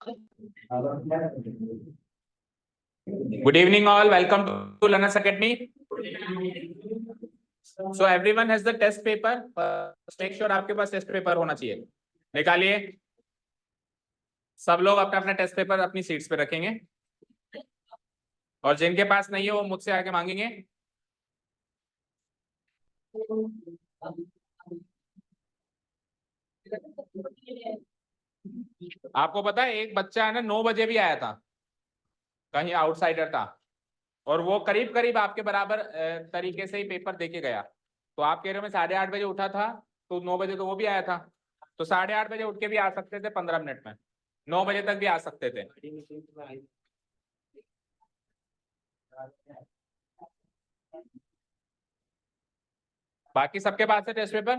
Good evening all, welcome to Learners Academy. So everyone has the test paper. Make sure आपके पास test paper होना चाहिए. निकालिए. सब लोग अपना अपना टेस्ट पेपर अपनी सीट्स पे रखेंगे और जिनके पास नहीं है वो मुझसे आके मांगेंगे. आपको पता है एक बच्चा है ना 9 बजे भी आया था, कहीं आउटसाइडर था, और वो करीब करीब आपके बराबर तरीके से ही पेपर देके गया. तो आप कह रहे हो मैं 8:30 बजे उठा था, तो 9 बजे तो वो भी आया था. तो 8:30 बजे उठ के भी आ सकते थे 15 मिनट में, 9 बजे तक भी आ सकते थे. बाकी सबके पास है टेस्ट पेपर?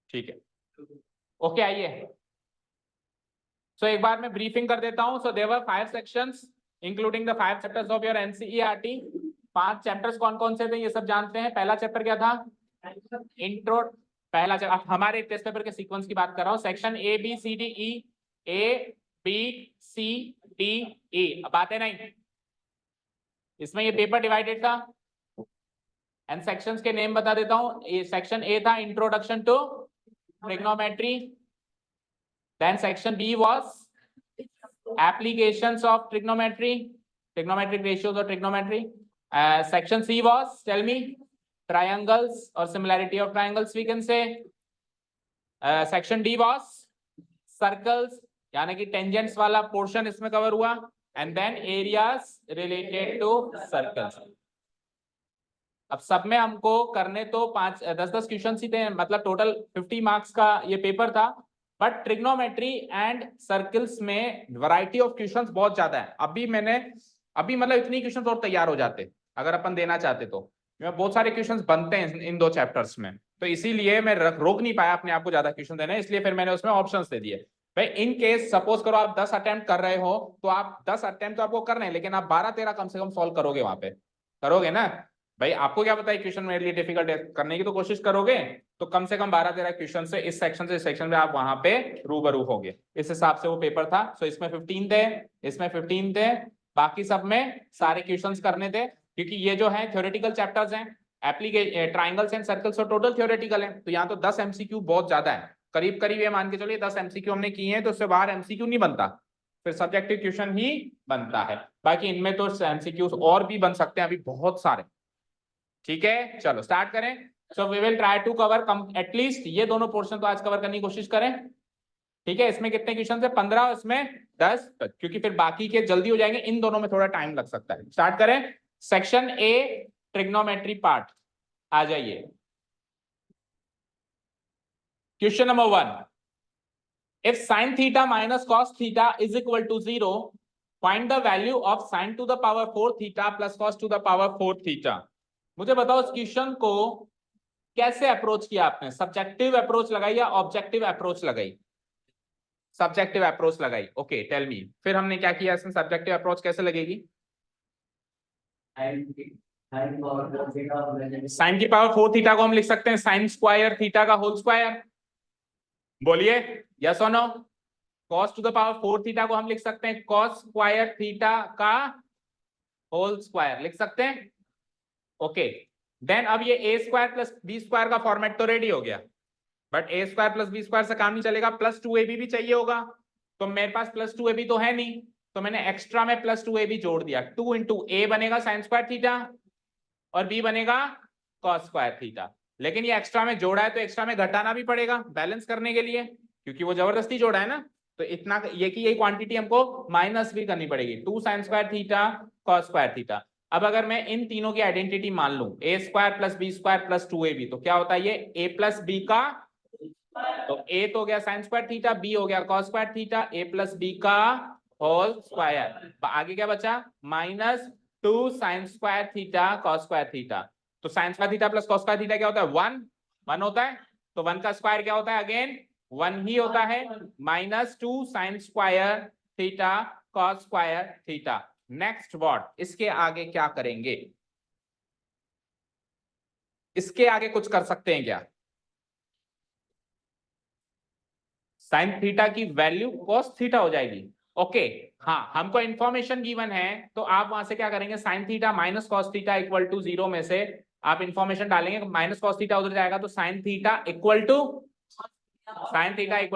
ठीक है, ओके. आइए. सो एक बार मैं ब्रीफिंग कर देता हूं. So there were 5 sections including the 5 chapters of your NCERT. 5 chapters कौन कौन से थे ये सब जानते हैं. पहला चैप्टर क्या था? इंट्रो. पहला चैप्टर हमारे टेस्ट पेपर के सीक्वेंस की बात कर रहा हूं. Section A B C D E, A B C D E. अब बात है नहीं, इसमें ये पेपर डिवाइडेड था. एंड सेक्शंस के नेम बता देता हूं. सेक्शन ए था introduction to trigonometry. Then section B was applications of trigonometry, trigonometric ratios or trigonometry. Section C was, tell me, triangles or similarity of triangles we can say. Section D was circles, यानी कि tangents वाला portion इसमें cover हुआ. And then areas related to circles. अब सब में हमको करने तो 10-10 क्वेश्चन ही थे, मतलब टोटल 50 मार्क्स का ये पेपर था. बट ट्रिग्नोमेट्री एंड सर्कल्स में वैरायटी ऑफ क्वेश्चंस बहुत ज्यादा है. अभी मतलब इतनी क्वेश्चंस और तैयार हो जाते अगर अपन देना चाहते तो. बहुत सारे क्वेश्चंस बनते हैं इन 2 चैप्टर्स में, तो इसीलिए मैं रोक नहीं पाया अपने आप को ज्यादा क्वेश्चन देने, इसलिए फिर मैंने उसमें ऑप्शंस दे दिए. भाई इन केस सपोज करो आप 10 अटेम्प्ट कर रहे हो, तो आप 10 अटेम्प्ट तो आपको करना है, लेकिन आप 12-13 कम से कम सॉल्व करोगे. वहां पे करोगे ना भाई. आपको क्या पता है क्वेश्चन मेरे लिए डिफिकल्ट है, करने की तो कोशिश करोगे, तो कम से कम 12-13 क्वेश्चन से इस सेक्शन में आप वहां पे रूबरू होगे. इस हिसाब से वो पेपर था. सो इसमें 15 थे, इसमें 15 थे, बाकी सब में सारे क्वेश्चंस करने थे, क्योंकि ये जो है थ्योरेटिकल चैप्टर्स हैं. Triangles and circles total theoretical है, तो यहाँ तो 10 एमसीक्यू बहुत ज्यादा है. करीब करीब ये मान के चलिए 10 एमसीक्यू हमने किए हैं, तो उससे बाहर एमसीक्यू नहीं बनता, फिर सब्जेक्टिव क्वेश्चन ही बनता है. बाकी इनमें तो एमसीक्यूज और भी बन सकते हैं अभी बहुत सारे. ठीक है, चलो स्टार्ट करें. So we will try to cover at least ये दोनों पोर्शन तो आज कवर करने की कोशिश करें. ठीक है, इसमें कितने क्वेश्चन है? 15, इसमें 10, क्योंकि फिर बाकी के जल्दी हो जाएंगे, इन दोनों में थोड़ा टाइम लग सकता है. स्टार्ट करें. Section A trigonometry part. आ जाइए. Question number 1. If sin theta minus cos theta is equal to 0, find the value of sin to the power 4 theta plus cos to the power 4 theta. मुझे बताओ इस question को कैसे approach किया आपने? Subjective approach लगाई या ऑब्जेक्टिव अप्रोच लगाई? सब्जेक्टिव अप्रोच लगाई. Okay, tell me. फिर हमने क्या किया इसमें? सब्जेक्टिव अप्रोच कैसे लगेगी? साइन की पावर 4 थीटा को हम लिख सकते हैं साइन स्क्वायर थीटा का होल स्क्वायर. बोलिए यस और no. cos to the power 4 theta को हम लिख सकते हैं cos स्क्वायर थीटा का होल स्क्वायर लिख सकते हैं. ओके, देन अब ये a square plus B square का फॉर्मेट तो रेडी हो गया, but a square plus B square से काम नहीं चलेगा, प्लस 2ab भी चाहिए होगा. तो मेरे पास प्लस 2ab तो है नहीं, तो मैंने एक्स्ट्रा में प्लस 2ab जोड़ दिया. 2 इंटू a बनेगा साइन स्क्वायर थीटा और b बनेगा cos स्क्वायर थीटा. लेकिन ये एक्स्ट्रा में जोड़ा है तो एक्स्ट्रा में घटाना भी पड़ेगा बैलेंस करने के लिए, क्योंकि वो जबरदस्ती जोड़ा है ना. तो इतना ये की यही क्वांटिटी हमको माइनस भी करनी पड़ेगी. 2 sine square theta cos square theta. अब अगर मैं इन तीनों की आइडेंटिटी मान लूं, a square plus B square plus 2ab, तो क्या होता है ये a प्लस बी का, तो a तो हो गया साइन स्क्वायर थीटा, b हो गया cos square theta, a plus b का होल स्क्वायर. आगे क्या बचा? Minus 2 sine square theta cos square theta. तो sine square theta plus cos square theta क्या होता है? 1 होता है. तो 1 का स्क्वायर क्या होता है? अगेन 1 ही होता है. Minus 2 sine square theta cos square theta. Next word, इसके आगे क्या करेंगे? इसके आगे कुछ कर सकते हैं क्या? साइन थीटा की वैल्यू कॉस थीटा हो जाएगी। ओके हाँ, हमको इंफॉर्मेशन गिवन है तो आप वहां से क्या करेंगे, sine theta minus cos theta equal to 0 में से आप इंफॉर्मेशन डालेंगे, माइनस कॉस थीटा उधर जाएगा तो sine theta equal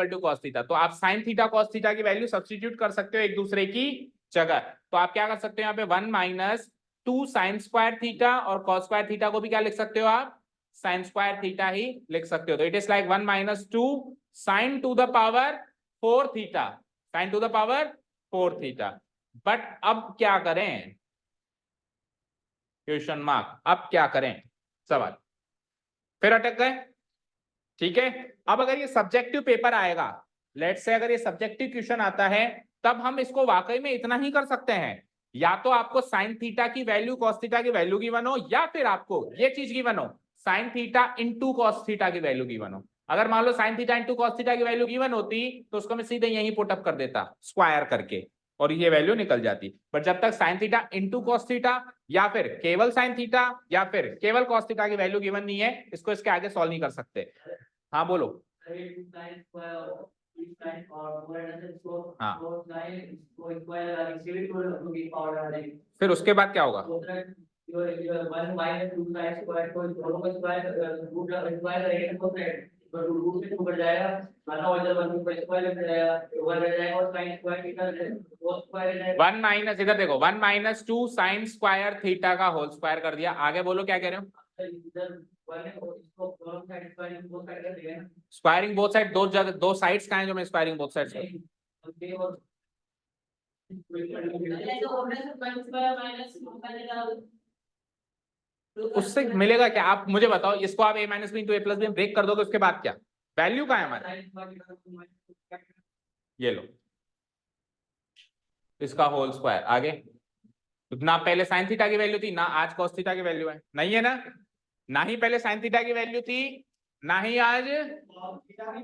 to cos theta. तो आप साइन थीटा कॉस थीटा की वैल्यू सब्स्टिट्यूट कर सकते हो एक दूसरे की जगह। तो आप क्या कर सकते हो यहाँ पे 1 माइनस 2 साइन स्क्वायर थीटा और कॉस स्क्वायर थीटा को भी क्या लिख सकते हो आप, साइन स्क्वायर थीटा ही लिख सकते हो। तो it is like 1 minus 2 sign to the power 4 theta, sign to the power 4 theta. But अब क्या करें, क्वेश्चन मार्क, अब क्या करें सवाल, फिर अटक गए। ठीक है, अब अगर ये सब्जेक्टिव पेपर आएगा, लेट्स से अगर ये सब्जेक्टिव क्वेश्चन आता है, तब हम इसको वाकई में इतना ही कर सकते हैं, या तो आपको साइन थीटा की वैल्यू कॉस थीटा की वैल्यू गिवन हो, या फिर आपको ये चीज गिवन हो sine theta into cos theta की वैल्यू गिवन हो। अगर मान लो sine theta into cos theta की वैल्यू गिवन होती तो उसको मैं सीधे यहीं पुटअप कर देता स्क्वायर करके और ये वैल्यू निकल जाती। बट जब तक sign theta into cos theta या फिर केवल साइन थीटा या फिर केवल कॉस थीटा की वैल्यू गिवन नहीं है, इसको इसके आगे सॉल्व नहीं कर सकते। हाँ बोलो। हाँ फिर उसके बाद क्या होगा, वन माइनस, इधर देखो 1 माइनस 2 साइन स्क्वायर थीटा का होल स्क्वायर कर दिया। आगे बोलो क्या कह रहे हो, स्क्वायरिंग बोथ साइड, दो साइड्स का है जो मैं स्क्वायरिंग बोथ साइड्स उससे मिलेगा क्या, आप मुझे बताओ। इसको आप a minus B into A plus B break कर दोगे, उसके बाद क्या वैल्यू का है हमारे, ये लो इसका होल स्क्वायर। आगे ना पहले साइन थीटा की वैल्यू थी ना आज कॉस थीटा की वैल्यू है, नहीं है ना, ना ही पहले साइन थीटा की वैल्यू थी ना ही आज,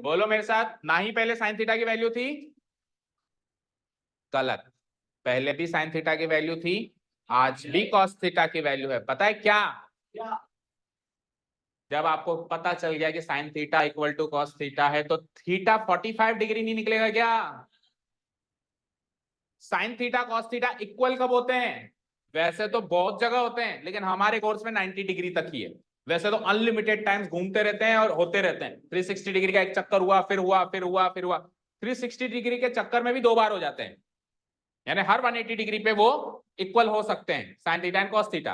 बोलो मेरे साथ, ना ही पहले साइन थीटा की वैल्यू थी, गलत, पहले भी साइन थीटा की वैल्यू थी, आज भी कॉस थीटा की वैल्यू है। पता है क्या, जब आपको पता चल गया कि sine theta equal to cos theta है तो थीटा 45 डिग्री नहीं निकलेगा क्या, sine theta cos theta equal कब होते हैं, वैसे तो बहुत जगह होते हैं लेकिन हमारे कोर्स में 90 डिग्री तक ही है, वैसे तो अनलिमिटेड टाइम्स घूमते रहते हैं और होते रहते हैं। 360 डिग्री का एक चक्कर हुआ फिर हुआ फिर हुआ फिर हुआ, 360 डिग्री के चक्कर में भी 2 बार हो जाते हैं, यानी हर 180 डिग्री पे वो इक्वल हो सकते हैं sine theta and cos theta.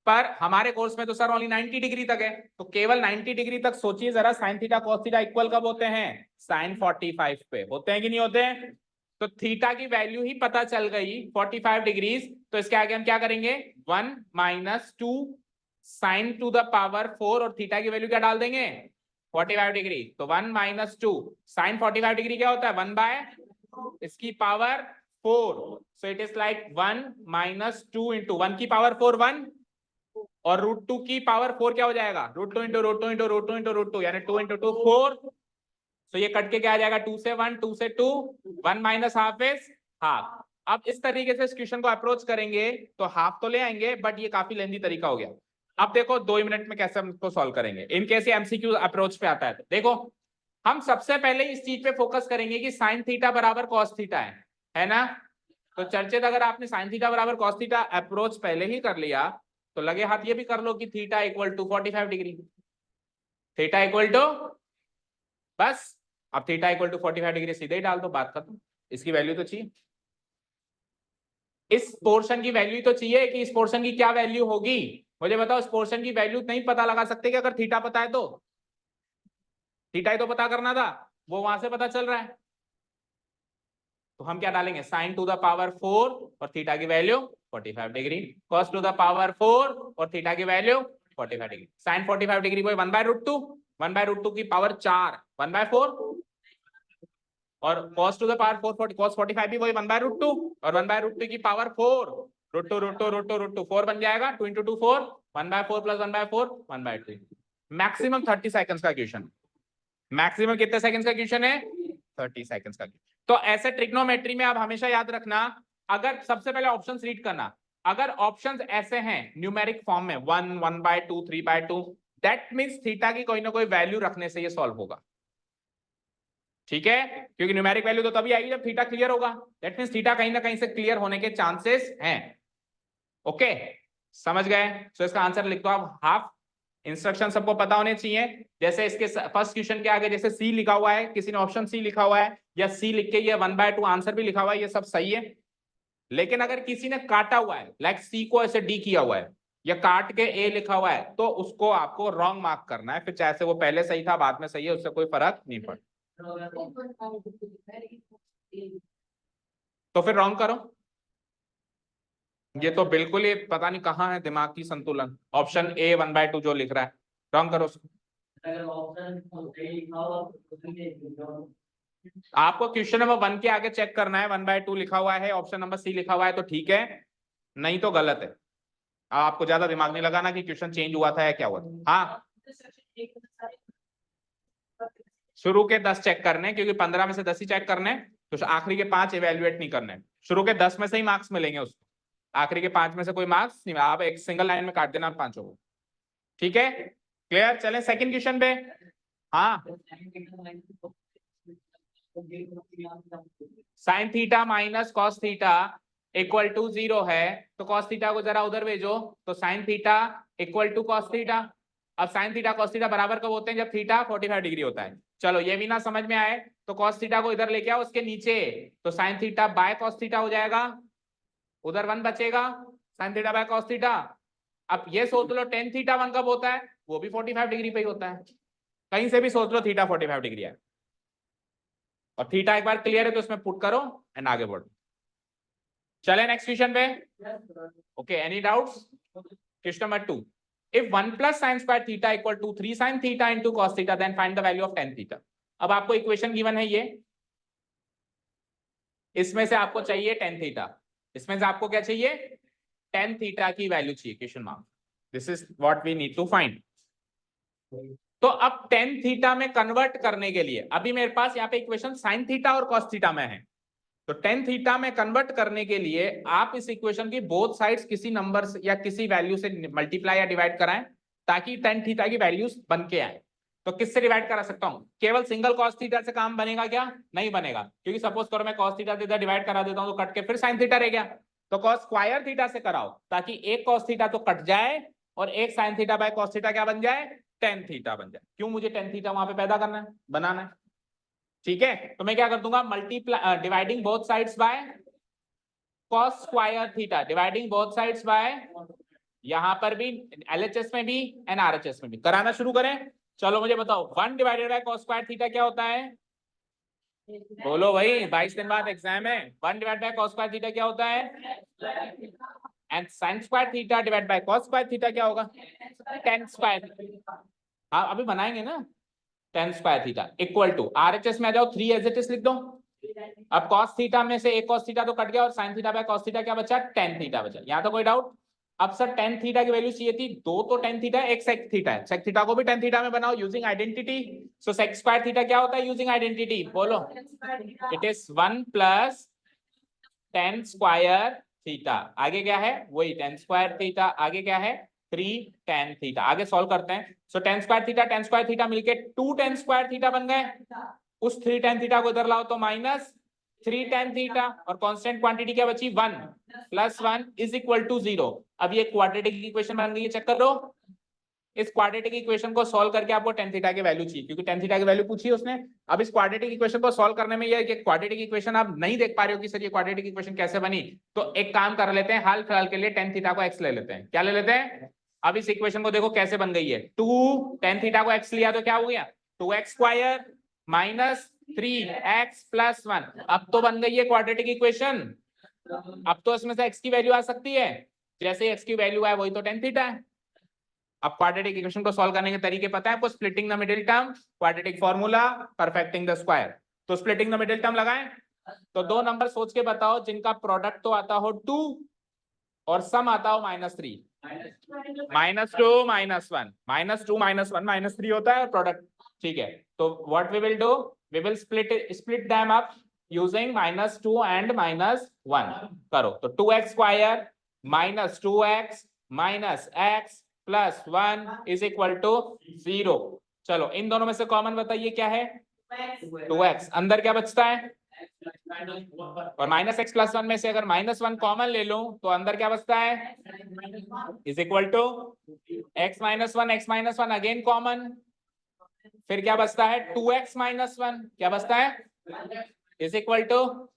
पर हमारे कोर्स में तो सर ओनली 90 डिग्री तक है, तो केवल 90 डिग्री तक सोचिए जरा, sign theta cos theta equal कब होते हैं, साइन 45 पे होते हैं कि नहीं होते हैं। तो थीटा की वैल्यू ही पता चल गई 45 डिग्रीज, तो इसके आगे हम क्या करेंगे 1 minus 2 sign to the power 4 और थीटा की वैल्यू क्या डाल देंगे 45 डिग्री। तो 1 माइनस 2 साइन 45 डिग्री क्या होता है 1 बाय इसकी power 4, so it is like 1 minus 2 into 1 की पावर 4 1 और रूट 2 की पावर 4 क्या हो जाएगा root 2 into root 2 into root 2 into root 2, यानी 2 इंटू 2 4। तो ये कट के क्या आ जाएगा 2 से 1 2 से 2, 1 माइनस हाफ इज हाफ। अब इस तरीके से इस क्वेश्चन को अप्रोच करेंगे तो हाफ तो ले आएंगे बट ये काफी लेंदी तरीका हो गया। अब देखो 2 मिनट में कैसे हम इसको सॉल्व करेंगे, इन केस ये एमसीक्यू अप्रोच पे आता है। तो देखो हम सबसे पहले इस चीज पे फोकस करेंगे कि साइन थीटा बराबर कॉस थीटा है ना। तो चर्चित अगर आपने साइन थीटा बराबर कॉस थीटा अप्रोच पहले ही कर लिया तो लगे हाथ ये भी कर लो कि theta equal to 45 degree, theta equal to, बस अब थीटा इक्वल टू 45 डिग्री सीधे ही डाल दो, बात खत्म। इसकी वैल्यू तो चाहिए, इस पोर्शन की वैल्यू तो चाहिए कि इस पोर्शन की क्या वैल्यू होगी, मुझे बताओ। इस पोर्शन की वैल्यू नहीं पता लगा सकते कि अगर थीटा पता है तो, थीटा ही तो पता करना था, वो वहां से पता चल रहा है। तो हम क्या डालेंगे साइन टू द पावर 4 और थीटा की value 45 degree, cos two the power 4 और थीटा की वैल्यू 45 डिग्री। साइन 45 डिग्री को 1 बाय रूट 2, 1 बाय रूट 2 की पावर 4 1 बाय 4 और cos to the power 4 cos 45 भी वही 1 बाय रूट 2 और 1 बाय रूट 2 की power 4 root 2 root 2 root 2 root 2 4 बन जाएगा 2 into 2 4 1 by 4 plus 1 by 4 1 by 2। Maximum 30 seconds का क्वेश्चन, मैक्सिमम कितने सेकंड्स का क्वेश्चन है 30 सेकंड्स का। तो ऐसे ट्रिग्नोमेट्री में आप हमेशा याद रखना, अगर सबसे पहले ऑप्शंस रीड करना, अगर ऑप्शंस ऐसे हैं न्यूमेरिक फॉर्म में 1 1 by 2 3 by 2, that means theta की कोई ना कोई वैल्यू रखने से ये सॉल्व होगा। ठीक है, क्योंकि न्यूमेरिक वैल्यू तो तभी आएगी जब थीटा क्लियर होगा। दैट मींस थीटा कहीं ना कहीं से क्लियर होने के चांसेस हैं। ओके, समझ गए? सो इसका आंसर लिख दो आप हाफ। इंस्ट्रक्शन सबको पता होने चाहिए। जैसे इसके फर्स्ट क्वेश्चन के आगे जैसे सी लिखा हुआ है, किसी ने ऑप्शन सी लिखा हुआ है या सी लिख के ये 1/2 आंसर भी लिखा हुआ है, ये सब सही है। लेकिन अगर किसी ने काटा हुआ है, लाइक सी को ऐसे डी किया हुआ है या काट के ए लिखा हुआ है, तो उसको आपको रॉन्ग मार्क करना है। फिर चाहे से वो पहले सही था बाद में सही है, उससे कोई फर्क नहीं पड़ता। तो फिर रॉन्ग करो। ये तो बिल्कुल ही पता नहीं कहाँ है दिमाग की संतुलन। ऑप्शन ए 1/2 जो लिख रहा है, रॉन्ग करो उसको। आपको क्वेश्चन नंबर 1 के आगे चेक करना है, 1/2 लिखा हुआ है, ऑप्शन नंबर सी लिखा हुआ है तो ठीक है, नहीं तो गलत है। आपको ज्यादा दिमाग नहीं लगाना कि क्वेश्चन चेंज हुआ था या क्या हुआ था। हाँ, शुरू के 10 चेक करने, क्योंकि 15 में से 10 ही चेक करने, तो आखिरी के 5 इवेल्युएट नहीं करने। शुरू के 10 में से ही मार्क्स मिलेंगे उसको, आखिरी के 5 में से कोई मार्क्स नहीं। आप एक सिंगल लाइन में काट देना पांचों को। ठीक है, क्लियर? चलें सेकंड क्वेश्चन पे। हाँ, sine theta minus cos theta equal to 0 है, तो कॉस थीटा को जरा उधर भेजो, तो sine theta equal to cos theta. अब साइन थीटा कॉस थीटा बराबर कब होते हैं? जब थीटा 45 डिग्री होता है। चलो ये भी ना समझ में आए तो कॉस थीटा को इधर लेके आओ उसके नीचे, तो sine theta by cos theta हो जाएगा, उधर 1 बचेगा, sign theta by cos theta. अब ये सोच लो टेन थीटा 1 कब होता है? वो भी 45 डिग्री पे ही होता है। कहीं से भी सोच लो थीटा 45 डिग्री है, और थीटा एक बार क्लियर है तो इसमें पुट करो एंड आगे बढ़ो। चले नेक्स्ट क्वेश्चन पे। Okay, any doubts? Question number 2, if 1 plus sin square theta equal to 3 sin theta into cos theta, then find the value of tan theta। अब आपको इक्वेशन गिवन है ये, इसमें से आपको चाहिए tan theta, इसमें से आपको क्या चाहिए? tan theta की वैल्यू चाहिए, question mark. This is what we need to find. तो अब tan थीटा में कन्वर्ट करने के लिए, अभी मेरे पास यहाँ पे इक्वेशन sin थीटा और cos थीटा में है, तो tan थीटा में कन्वर्ट करने के लिए आप इस इक्वेशन की बोथ साइड्स किसी नंबर या किसी वैल्यू से मल्टीप्लाई या डिवाइड कराएं, ताकि tan थीटा की वैल्यूज बन के आए। तो किससे डिवाइड करा सकता हूं? केवल सिंगल cos थीटा से काम बनेगा क्या? नहीं बनेगा, क्योंकि सपोज करो मैं cos थीटा से इधर डिवाइड करा देता हूं तो कट के फिर sin थीटा रह गया। तो cos स्क्वायर थीटा से कराओ, ताकि एक cos थीटा तो कट जाए और एक sin theta by cos theta क्या बन जाए? tan थीटा बन जाए। क्यों मुझे tan थीटा वहां पे पैदा करना है, बनाना है? ठीक है, तो मैं क्या कर दूंगा? Multiply, dividing both sides by cos square theta, dividing both sides by, यहां पर भी LHS में भी एंड RHS में भी कराना शुरू करें। चलो मुझे बताओ 1 divided by cos square theta क्या होता है? बोलो भाई, 22 दिन बाद एग्जाम है। 1 divide by cos square theta क्या होता है? And sin square theta divide by cos square theta क्या होगा? tan square. हाँ अभी बनाएंगे ना। tan square theta equal to, RHS में आ जाओ 3 एज इट इज लिख दो। अब cos थीटा में से एक cos थीटा तो कट गया और sin theta by cos theta क्या बचा? tan थीटा बचा। यहाँ तो कोई डाउट? अब सर tan थीटा की वैल्यू चाहिए थी, दो तो tan थीटा एक sec थीटा है, sec थीटा को भी tan थीटा में बनाओ यूजिंग आइडेंटिटी। सो sec स्क्वायर थीटा क्या होता है यूजिंग आइडेंटिटी? बोलो। It is 1 plus tan square theta, आगे क्या है? वही tan स्क्वायर थीटा, आगे क्या है? 3 tan थीटा। आगे सॉल्व करते हैं। सो tan स्क्वायर थीटा मिलके 2 tan स्क्वायर थीटा बन गए। उस 3 tan थीटा को इधर लाओ तो माइनस 3 tan थीटा, और कांस्टेंट क्वांटिटी क्या बची? 1 प्लस 1 इज इक्वल टू 0। अब ये क्वाड्रेटिक इक्वेशन बन गई है, चेक कर लो। इस क्वाड्रेटिक इक्वेशन को सॉल्व करके आपको tan थीटा की वैल्यू चाहिए, क्योंकि tan थीटा की वैल्यू पूछी है उसने। अब इस क्वाड्रेटिक इक्वेशन को सॉल्व करने में ये कि क्वाड्रेटिक इक्वेशन आप नहीं देख पा रहे हो कि सर ये क्वाड्रेटिक इक्वेशन कैसे बनी, तो एक काम कर लेते हैं, हाल फिलहाल के लिए tan थीटा को x ले लेते हैं। क्या ले लेते हैं? अब इस इक्वेशन को देखो कैसे बन गई है। 2 tan थीटा को x लिया तो क्या हो गया? 2x square minus 3x plus 1। अब तो बन गई है क्वाड्रेटिक इक्वेशन। अब तो इसमें से x की वैल्यू आ सकती है, जैसे x की वैल्यू है वही तो tan थीटा है। अब क्वाड्रेटिक इक्वेशन को सॉल्व करने के तरीके पता है आपको? Splitting the middle term, quadratic formula, perfecting the square. तो स्प्लिटिंग द मिडिल टर्म लगाएं, तो दो नंबर सोच के बताओ जिनका प्रोडक्ट तो आता हो 2 और सम आता हो -3। -2 -1, -2 -1 -3 होता है प्रोडक्ट। ठीक है, तो what we will do, we will split them up using -2 and -1। करो तो 2x square minus 2x minus x plus 1 is equal to 0। चलो इन दोनों में से कॉमन बताइए क्या है? 2x, अंदर क्या बचता है, और माइनस एक्स प्लस वन में से अगर माइनस वन कॉमन ले लूं तो अंदर क्या बचता है, is equal to x minus one again common, फिर क्या बचता है 2x माइनस वन, क्या बचता है इज इक्वल टू,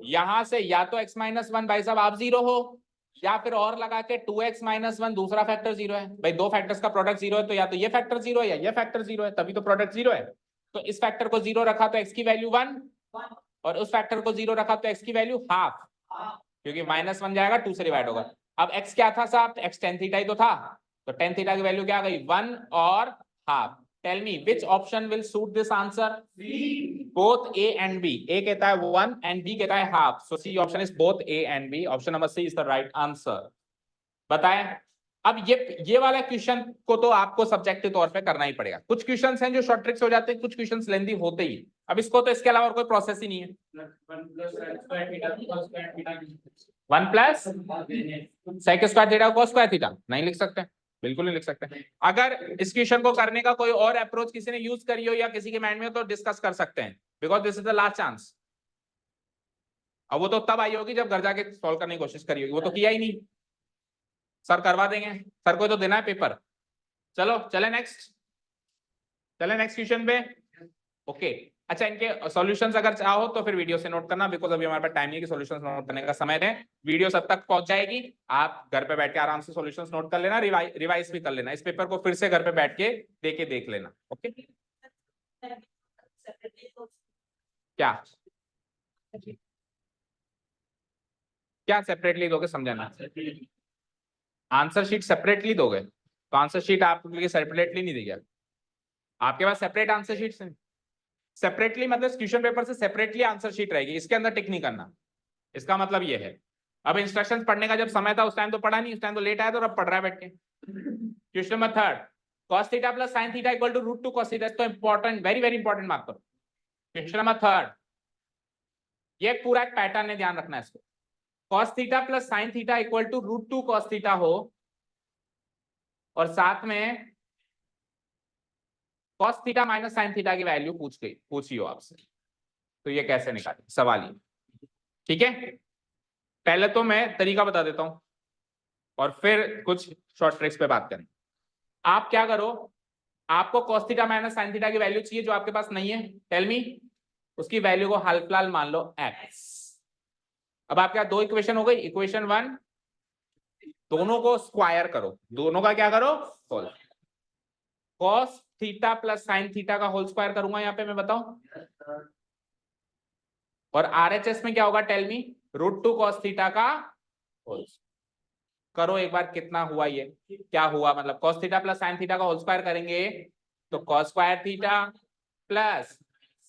यहां से या तो x माइनस वन भाई साहब आप जीरो हो, या फिर और लगा के 2x माइनस वन दूसरा फैक्टर जीरो है। भाई दो फैक्टर्स का प्रोडक्ट जीरो है तो या तो ये फैक्टर जीरो है या ये फैक्टर जीरो है, तभी तो प्रोडक्ट जीरो है। तो इस फैक्टर को जीरो रखा तो x की वैल्यू वन, और उस फैक्टर को जीरो रखा तो x की वैल्यू हाफ, क्योंकि माइनस वन जाएगा 2 से डिवाइड होगा। अब x क्या था साहब, x tan थीटा ही तो था, तो tan थीटा की वैल्यू क्या आ गई, वन और half. Tell me which option will suit this answer, both a and b, a कहता है वन एंड b कहता है half, so C option is both a and b, option number C is the right answer. बताएं। अब ये वाला question को तो आपको सब्जेक्टिव तौर पे करना ही पड़ेगा, कुछ क्वेश्चंस हैं जो शॉर्ट ट्रिक्स हो जाते हैं, कुछ क्वेश्चंस लेंथी होते ही। अब इसको तो इसके अलावा और कोई प्रोसेस ही नहीं है। 1 प्लस सेक स्क्वायर थीटा को स्क्वायर थीटा नहीं लिख सकते, बिल्कुल नहीं लिख सकते। अगर इस क्वेश्चन को करने का कोई और अप्रोच किसी ने यूज करी हो या किसी के माइंड में हो तो डिस्कस कर सकते हैं, because this is the last chance. अब वो तो तब आई होगी जब घर जाके सॉल्व करने की कोशिश करी होगी, वो तो किया ही नहीं। सर करवा देंगे, सर को तो देना है पेपर। चलो चले नेक्स्ट क्वेश्चन पे। ओके अच्छा, इनके सॉल्यूशंस अगर चाहो तो फिर वीडियो से नोट करना, बिकॉज अभी हमारे पास टाइम नहीं है कि सॉल्यूशंस नोट करने का समय है। वीडियो सब तक पहुंच जाएगी, आप घर पे बैठ के आराम से सॉल्यूशंस नोट कर लेना, रिवाइज भी कर लेना, इस पेपर को फिर से घर पे बैठ के देख लेना। ओके क्या क्या सेपरेटली दोगे, समझाना। आंसर शीट सेपरेटली दोगे तो आंसर शीट आपके सेपरेटली नहीं देगा, आपके पास सेपरेट आंसर शीट से सेपरेटली मतलब क्वेश्चन पेपर से सेपरेटली आंसर शीट रहेगी, इसके अंदर टिक नहीं करना। इसका मतलब ये है, अब इंस्ट्रक्शंस पढ़ने का जब समय था उस टाइम तो पढ़ा नहीं, उस टाइम तो लेट आया तो अब पढ़ रहा है बैठ के। Question number third, cos theta plus sin theta equal to root two cos theta, तो important, very very important mark करो। क्वेश्चन नंबर थर्ड, ये पूरा एक पैटर्न है, ध्यान रखना है इसको। cos theta plus sin theta equal to root two cos theta हो और साथ में cos theta minus sin theta की वैल्यू पूछी हो आपसे, तो ये कैसे निकाले, सवाल ये। ठीक है, पहले तो मैं तरीका बता देता हूं और फिर कुछ शॉर्ट ट्रिक्स पे बात करें। आप क्या करो, आपको cos theta minus sin theta की वैल्यू चाहिए जो आपके पास नहीं है, टेल मी, उसकी वैल्यू को हाल फिलहाल मान लो x। अब आपके दो इक्वेशन हो गई, इक्वेशन वन, दोनों को स्क्वायर करो, दोनों का क्या करो, cos theta plus sin theta का होल स्क्वायर करूंगा यहाँ पे मैं, बताओ। और RHS में क्या होगा, tell me, root two cos theta का होल। करो एक बार, कितना हुआ ये, क्या हुआ, मतलब cos theta plus sin theta का होल स्क्वायर करेंगे तो cos square theta plus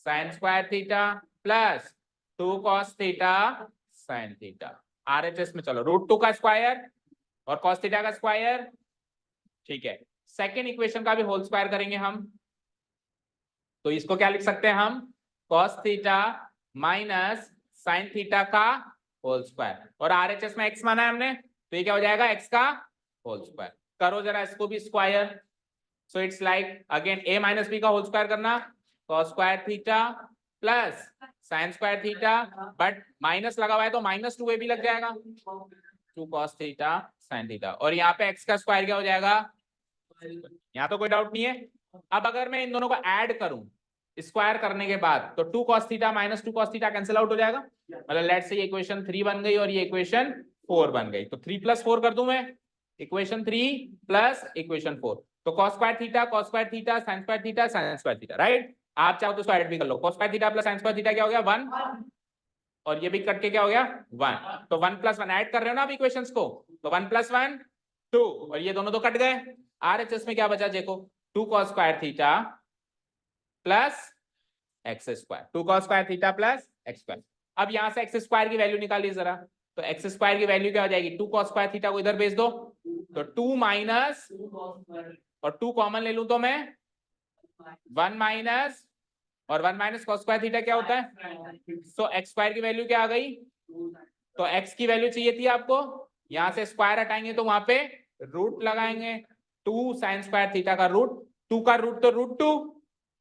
sin square theta plus 2 cos theta sin theta. RHS में चलो रूट टू का स्क्वायर और cos थीटा का स्क्वायर, ठीक है। सेकेंड इक्वेशन का भी होल स्क्वायर करेंगे हम, तो इसको क्या लिख सकते हैं हम, cos theta minus sin theta का होल स्क्वायर, और RHS में x माना है हमने, तो ये क्या हो जाएगा, x का होल स्क्वायर। करो जरा इसको भी square, so it's like again a minus b का होल स्क्वायर करना, cos square theta plus sin square theta, but minus लगा हुआ है तो माइनस 2a भी लग जाएगा, 2 cos थीटा sin थीटा, और यहाँ पे x का स्क्वायर क्या हो जाएगा, यहाँ तो कोई डाउट नहीं है। अब अगर मैं इन दोनों को ऐड करूं स्क्वायर करने के बाद तो 2 cos theta minus 2 cos theta cancel out हो जाएगा, मतलब लेट्स से ये इक्वेशन 3 बन गई और ये इक्वेशन 4 बन गई, तो 3 प्लस 4 कर दूं मैं, इक्वेशन 3 प्लस इक्वेशन 4, तो cos square theta sin square theta sin square theta, right. आप चाहो तो इसको ऐड भी कर लो, cos square theta plus sin square theta क्या हो गया 1, और ये भी कट के क्या हो गया 1, तो 1 प्लस 1 ऐड कर रहे हो ना आप इक्वेशंस को, तो 1 प्लस 1 2, और ये दोनों तो कट गए। RHS में क्या बचा देखो, 2 cos square theta plus x square, 2 cos square theta plus x square. अब यहां से एक्स स्क्वायर की वैल्यू निकालिए जरा, तो एक्स स्क्वायर की वैल्यू क्या हो जाएगी, 2 cos स्क्वायर थीटा को इधर भेज दो, तो 2 माइनस, और 2 कॉमन ले लूं तो मैं 1 माइनस, और 1 माइनस cos स्क्वायर थीटा क्या होता है, सो एक्स स्क्वायर की वैल्यू क्या आ गई, तो एक्स की वैल्यू चाहिए थी आपको, यहां से स्क्वायर हटाएंगे तो वहां पे रूट लगाएंगे, 2 sin स्क्वायर थीटा का रूट, 2 का रूट तो रूट 2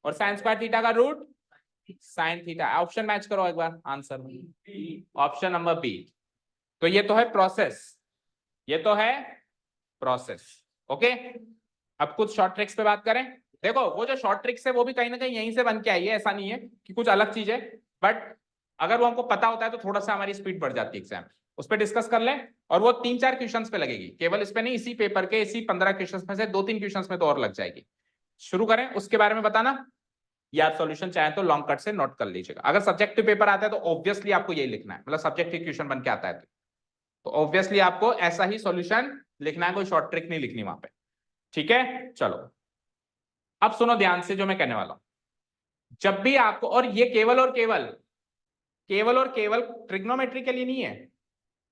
और sin स्क्वायर थीटा का root sine theta. Option match करो एक बार आंसर में, ऑप्शन नंबर बी। तो ये तो है प्रोसेस, ये तो है प्रोसेस। ओके, अब कुछ शॉर्ट ट्रिक्स पे बात करें। देखो वो जो शॉर्ट ट्रिक्स है वो भी कहीं ना कहीं यहीं से बन के आई है, ऐसा नहीं है कि कुछ अलग चीज है, बट अगर वो हमको पता होता है तो थोड़ा सा हमारी स्पीड बढ़ जाती है एग्जाम। उस पर डिस्कस कर लें, और वो 3-4 क्वेश्चंस पे लगेगी, केवल इस पे नहीं, इसी पेपर के इसी 15 क्वेश्चंस में से 2-3 क्वेश्चंस में तो और लग जाएगी। शुरू करें, उसके बारे में बताना, या आप सॉल्यूशन चाहें तो लॉन्ग कट से नोट कर लीजिएगा। अगर सब्जेक्टिव पेपर आता है तो ऑब्वियसली आपको यही लिखना है, मतलब सब्जेक्टिव क्वेश्चन बन के आता है तो ऑब्वियसली आपको ऐसा ही सॉल्यूशन लिखना है, कोई शॉर्ट ट्रिक नहीं लिखनी वहां पे। ठीक है, चलो अब सुनो ध्यान से जो मैं कहने वाला हूं। जब भी आपको, और ये केवल और केवल ट्रिग्नोमेट्री के लिए नहीं है,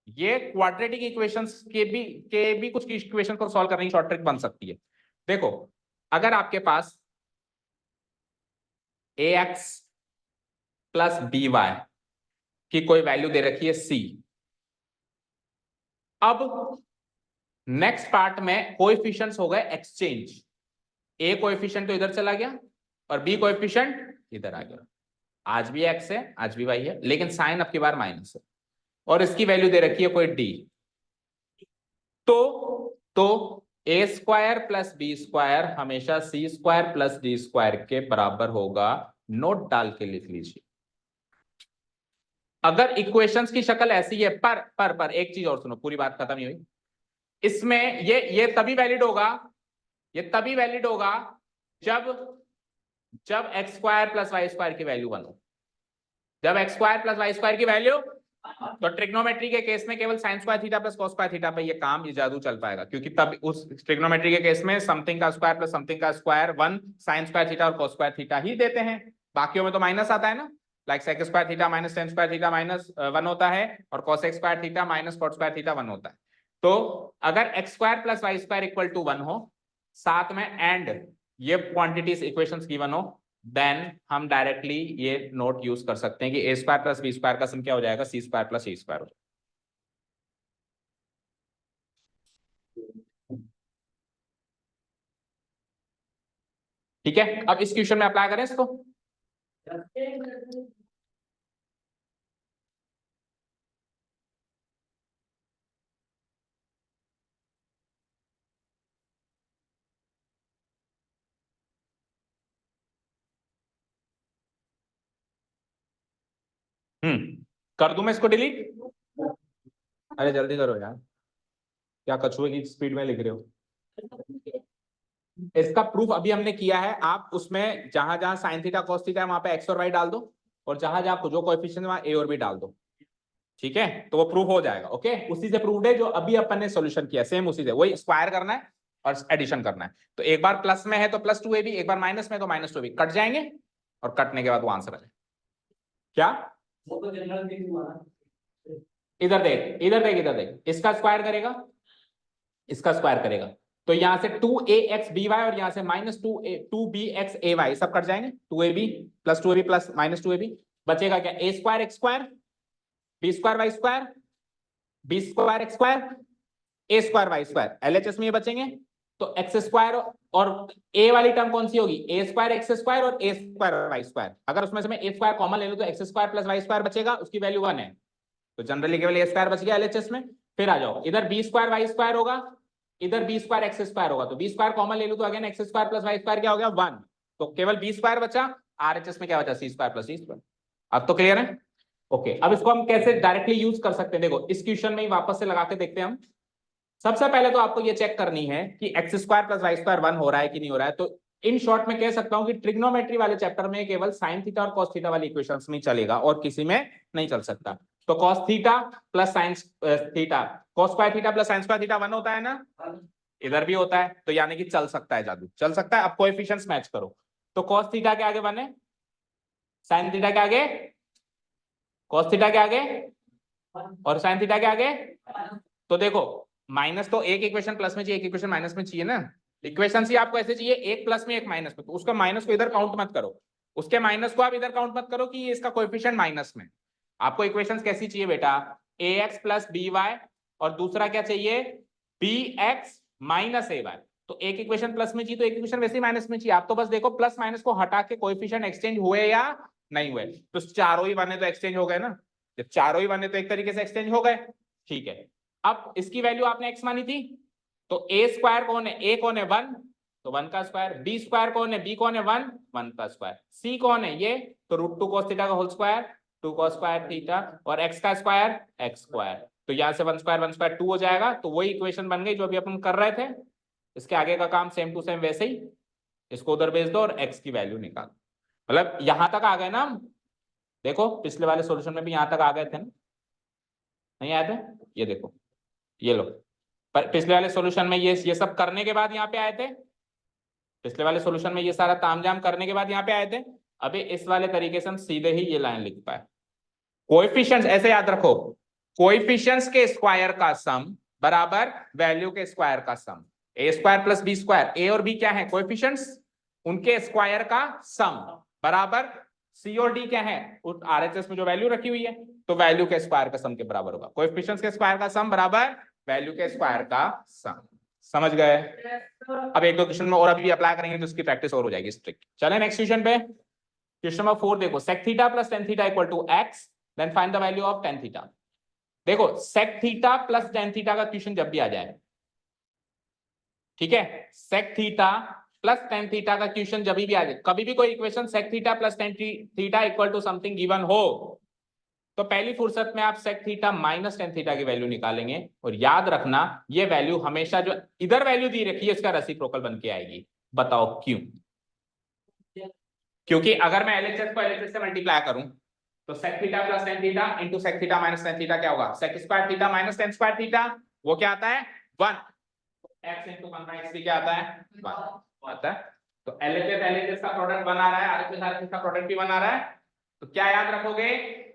ये क्वाड्रेटिक इक्वेशंस के भी कुछ इक्वेशन को सॉल्व करने की शॉर्ट ट्रिक बन सकती है। देखो, अगर आपके पास ax प्लस by की कोई वैल्यू दे रखी है c, अब नेक्स्ट पार्ट में कोएफिशिएंट्स हो गए एक्सचेंज। a कोएफिशिएंट तो इधर चला गया और b कोएफिशिएंट इधर आ गया। आज भी x है, आज भी y है, लेकिन साइन अब की बार माइनस है, और इसकी वैल्यू दे रखी है कोई d। तो A square plus B square हमेशा सी स्क्वायर प्लस डी स्क्वायर के बराबर होगा। नोट डाल के लिख लीजिए। अगर इक्वेशंस की शक्ल ऐसी है, पर एक चीज और सुनो, पूरी बात खत्म ही हुई। इसमें ये तभी वैलिड होगा, ये तभी वैलिड होगा जब जब x square plus y square की वैल्यू 1 हो। जब x square plus y square की वैल्यू, तो ट्रिग्नोमेट्री के केस में केवल sine square theta plus cos square theta पे ये काम, ये जादू चल पाएगा, क्योंकि तब उस ट्रिग्नोमेट्री के केस में समथिंग का स्क्वायर प्लस समथिंग का स्क्वायर 1 साइन स्क्वायर थीटा और कॉस स्क्वायर थीटा ही देते हैं। बाकियों में तो माइनस आता है ना, like sec square theta minus tan square theta minus 1 होता है, और cosec square theta minus cot square theta 1 होता है। तो अगर x square plus y square equal to 1 हो, साथ में एंड ये क्वांटिटीज इक्वेशंस गिवन हो, देन हम डायरेक्टली ये नोट यूज कर सकते हैं कि ए स्क्वायर प्लस बी स्क्वायर का सम क्या हो जाएगा, सी स्क्वायर प्लस ए स्क्वायर हो जाएगा। ठीक है, अब इस क्वेश्चन में अप्लाई करें इसको। कर दूं मैं इसको डिलीट? अरे जल्दी करो यार, क्या कछुए की स्पीड में लिख रहे हो। इसका प्रूफ अभी हमने किया है, आप उसमें जहां जहां साइन थीटा कॉस थीटा है वहां पे एक्स और वाई डाल दो, और जहां जहां जो कोएफिशिएंट वहां ए और बी डाल दो। ठीक है, तो वो प्रूफ हो जाएगा। ओके, उसी से प्रूव्ड है जो अभी अपन ने सॉल्यूशन किया, सेम उसी से, वही स्क्वायर करना है और एडिशन करना है। तो एक बार प्लस में है तो प्लस 2ab, एक बार माइनस में तो माइनस 2ab, कट जाएंगे और कटने के बाद वो आंसर आ जाएगा। क्या इधर देख, इधर देख, इधर देख, इसका स्क्वायर करेगा, इसका स्क्वायर करेगा, तो यहां से 2ax by और यहां से माइनस 2bx सब कट जाएंगे, 2ab plus 2ab plus minus 2ab, बचेगा क्या, a square x square B square y square B square x square A square y square, LHS में ये बचेंगे। तो एक्स स्क्वायर और ए वाली टर्म कौन सी होगी, ए स्क्वायर एक्स स्क्वायर और ए स्क्वायर वाई स्क्वायर। अगर उसमें से मैं ए स्क्वायर कॉमन ले लूं तो x square plus y square बचेगा, उसकी वैल्यू 1 है, तो जनरली केवल ए स्क्वायर बच गया एलएचएस में। फिर आ जाओ, इधर बी स्क्वायर वाई स्क्वायर होगा, इधर बी स्क्वायर एक्स स्क्वायर होगा, तो बी स्क्वायर कॉमन ले लूं तो again x square plus y square क्या हो गया 1, तो केवल बी स्क्वायर बचा, आरएचएस में क्या बचा, सी स्क्वायर प्लस सी स्क्वायर। अब तो क्लियर है। ओके, अब इसको हम कैसे डायरेक्टली यूज कर सकते हैं, देखो इस क्वेश्चन में ही वापस से लगा के देखते हैं हम। सबसे पहले तो आपको ये चेक करनी है कि x square plus y square 1 हो रहा है कि नहीं हो रहा है। तो इन शॉर्ट में कह सकता हूं कि ट्रिग्नोमेट्री वाले चैप्टर में केवल साइन थीटा और कॉस थीटा वाली इक्वेशंस में चलेगा और किसी में नहीं चल सकता। तो cos theta plus sine theta, cos square theta plus sign square theta 1 होता है ना, इधर भी होता है, तो यानी कि चल सकता है, जादू चल सकता है। अब कोएफिशिएंट्स मैच करो, तो कॉस थीटा के आगे 1 है, साइन थीटा के आगे, कॉस थीटा के आगे और साइन थीटा के आगे। तो देखो माइनस तो एक इक्वेशन प्लस में चाहिए, एक इक्वेशन माइनस में चाहिए ना, इक्वेशन ही आपको ऐसे चाहिए, एक प्लस में एक माइनस में, तो उसका माइनस को इधर काउंट मत करो, उसके माइनस को आप इधर काउंट मत करो कि ये इसका कोएफिशिएंट माइनस में। आपको इक्वेशंस कैसी चाहिए बेटा, ax प्लस by और दूसरा क्या चाहिए, bx माइनस ay। तो एक इक्वेशन प्लस में चाहिए तो एक इक्वेशन वैसे ही माइनस में चाहिए। आप तो बस देखो प्लस माइनस को हटा के कोएफिशिएंट एक्सचेंज हुए या नहीं हुए, तो चारों ही 1 है तो एक्सचेंज हो गए ना, जब चारों ही 1 है तो एक तरीके से एक्सचेंज हो गए। ठीक है, अब इसकी वैल्यू आपने x मानी थी, तो a स्क्वायर कौन है, a कौन है 1, तो 1 का स्क्वायर, b स्क्वायर कौन है, b कौन है 1, 1 का स्क्वायर, c कौन है ये, तो √2 cos थीटा का whole square, 2 cos square theta, और x का स्क्वायर x स्क्वायर, तो यहाँ से 1 स्क्वायर 2 हो जाएगा, तो वही इक्वेशन बन गई जो अभी अपन कर रहे थे। इसके आगे का काम सेम टू सेम वैसे ही, इसको उधर भेज दो और x की वैल्यू निकाल, मतलब यहां तक आ गए ना हम। देखो पिछले वाले सॉल्यूशन में भी यहां तक आ गए थे ना, नहीं आए थे, ये देखो, ये लो, पर पिछले वाले सॉल्यूशन में ये सब करने के बाद यहाँ पे आए थे, पिछले वाले सॉल्यूशन में ये सारा तामझाम करने के बाद यहाँ पे आए थे। अभी इस वाले तरीके से हम सीधे ही ये लाइन लिख पाए। कोएफिशिएंट्स ऐसे याद रखो, कोएफिशिएंट्स के स्क्वायर का सम बराबर वैल्यू के स्क्वायर का सम, ए स्क्वायर प्लस बी स्क्वायर, ए और बी क्या है कोएफिशिएंट्स, उनके स्क्वायर का सम बराबर सी और डी क्या है, उस आरएचएस में जो वैल्यू रखी हुई है, तो वैल्यू के स्क्वायर का सम के बराबर होगा, कोएफिशिएंट्स के स्क्वायर का सम बराबर वैल्यू के स्क्वायर का सम। समझ गए? अब एक दो क्वेश्चन में और अभी अप्लाई करेंगे तो उसकी प्रैक्टिस और हो जाएगी स्ट्रिक्ट। चलें नेक्स्ट क्वेश्चन पे, क्वेश्चन नंबर 4 देखो, sec theta plus tan theta equal to x, then find the value of tan theta. देखो sec theta plus tan theta का क्वेश्चन जब भी आ जाए, ठीक है, sec theta plus tan theta का क्वेश्चन जब भी आ जाए, कभी भी कोई equation sec theta plus tan theta equal to something given हो, तो पहली फुर्सत में आप sec theta minus tan theta की वैल्यू निकालेंगे, और याद रखना ये वैल्यू हमेशा जो इधर वैल्यू दी रखी है इसका रेसिप्रोकल बन के आएगी। बताओ क्यों? क्योंकि अगर मैं LHS को LHS से मल्टीप्लाई करूं तो sec theta plus tan theta into sec theta minus tan theta क्या होगा, sec square theta minus tan square theta, वो क्या आता है 1, x इंटू 1/x भी क्या आता है 1 आता है। तो LHS का प्रोडक्ट बना रहा है, RHS का प्रोडक्ट भी बना रहा है, तो क्या याद रखोगे,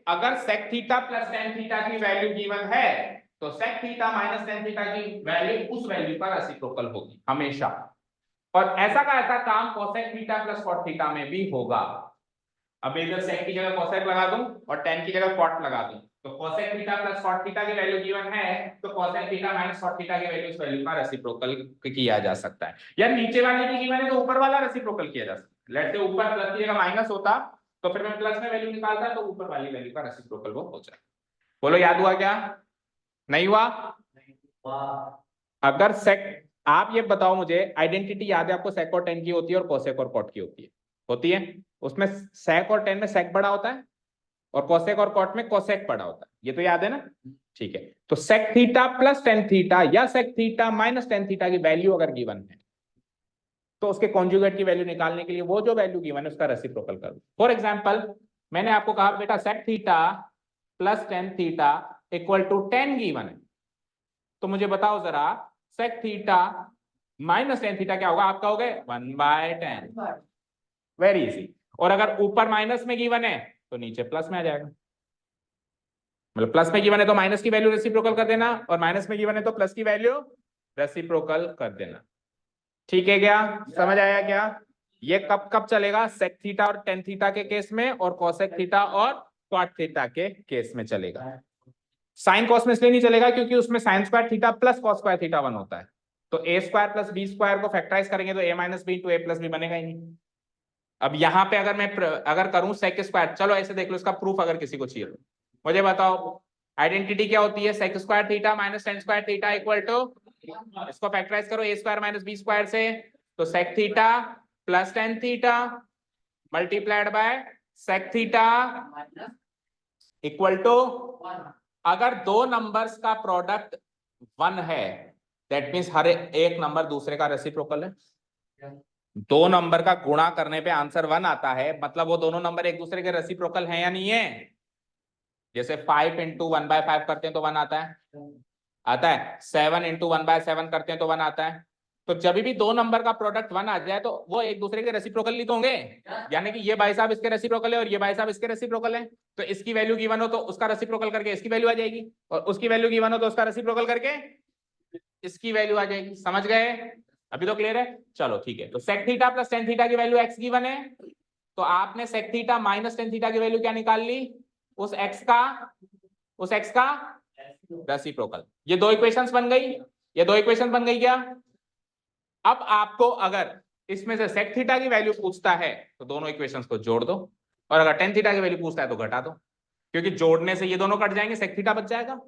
अगर sec theta plus tan theta की वैल्यू गिवन है तो sec theta minus tan theta की वैल्यू उस वैल्यू का रेसिप्रोकल होगी हमेशा, और ऐसा का ऐसा काम cosec theta plus cot theta में भी होगा। अब इधर sec की जगह cosec लगा दूं और tan की जगह cot लगा दूं, तो cosec theta plus cot theta की वैल्यू गिवन है, तो cosec theta minus cot theta की वैल्यू इस वैल्यू का रेसिप्रोकल किया जा सकता है, या नीचे वाले की गिवन है तो ऊपर वाला रेसिप्रोकल किया जा सकता है। लेट्स से ऊपर प्लस की जगह माइनस होता तो फिर मैं प्लस में वैल्यू निकालता तो ऊपर वाली वैल्यू का रेसिप्रोकल वो हो जाए। बोलो याद हुआ क्या, नहीं हुआ? अगर sec, आप ये बताओ मुझे, आइडेंटिटी याद है आपको, sec और tan की होती है और cosec और cot की होती है, उसमें sec और tan में sec बड़ा होता है और cosec और cot में cosec बड़ा होता है, ये तो याद है ना? ठीक है, तो sec theta plus tan theta या sec theta minus tan theta की वैल्यू अगर गिवन है तो उसके कॉन्जुगेट की वैल्यू निकालने के लिए वो जो वैल्यू गिवन है उसका रेसिप्रोकल कर दो। फॉर एग्जांपल मैंने आपको कहा बेटा sec theta plus tan theta equal to 10 given है, तो मुझे बताओ जरा sec theta minus tan theta क्या होगा, आप कहोगे 1/10, वेरी इजी। और अगर ऊपर माइनस में गिवन है तो नीचे प्लस में आ जाएगा, मतलब प्लस में गिवन है तो माइनस की वैल्यू रेसिप्रोकल कर देना, और माइनस में गिवन है तो प्लस की वैल्यू रेसिप्रोकल कर देना। ठीक है क्या, समझ आया क्या? ये कब कब चलेगा, sec थीटा और tan थीटा के केस में, और cosec थीटा और cot थीटा के केस में चलेगा। साइन कॉस में इसलिए नहीं चलेगा क्योंकि उसमें sine square theta plus cos square theta 1 होता है, तो A square plus B square को फैक्टराइज करेंगे तो a minus B into A plus B बनेगा ही नहीं। अब यहाँ पे अगर मैं अगर करूं sec स्क्वायर, चलो ऐसे देख लो, इसका प्रूफ अगर किसी को चाहिए तो मुझे बताओ, आइडेंटिटी क्या होती है, sec square theta minus tan square theta equal to, इसको फैक्टराइज करो a square minus B square से, तो sec theta plus tan theta multiplied by sec theta equal to, अगर दो नंबर्स का प्रोडक्ट 1 है दैट मींस हर एक नंबर दूसरे का रेसिप्रोकल है। दो नंबर का गुणा करने पे आंसर 1 आता है, मतलब वो दोनों नंबर एक दूसरे के रेसिप्रोकल हैं या नहीं है? जैसे 5 इंटू 1/5 करते हैं तो 1 आता है 7 इंटू 1/7 करते हैं तो 1 आता है। तो जब भी दो नंबर का प्रोडक्ट 1 आ जाए तो वो एक दूसरे के रेसिप्रोकल नहीं तो होंगे, यानी कि ये भाई साहब इसके रेसिप्रोकल है और ये भाई साहब इसके रेसिप्रोकल है, तो इसकी वैल्यू गिवन हो तो उसका रेसिप्रोकल करके इसकी वैल्यू आ जाएगी, और उसकी वैल्यू गिवन हो तो उसका रेसिप्रोकल करके इसकी वैल्यू आ जाएगी। समझ गए? अभी तो क्लियर है? चलो ठीक है, तो sec theta plus tan theta की वैल्यू x गिवन है, तो आपने sec theta minus tan theta की वैल्यू क्या निकाल ली, उस x का रेसिप्रोकल। ये दो इक्वेशंस बन गई, ये दो इक्वेशन बन गई क्या? अब आपको अगर इसमें से sec थीटा की वैल्यू पूछता है तो दोनों इक्वेशंस को जोड़ दो, और अगर टेन थीटा की वैल्यू पूछता है तो घटा दो, क्योंकि जोड़ने से ये दोनों कट जाएंगे, सेक थीटा बच जाएगा,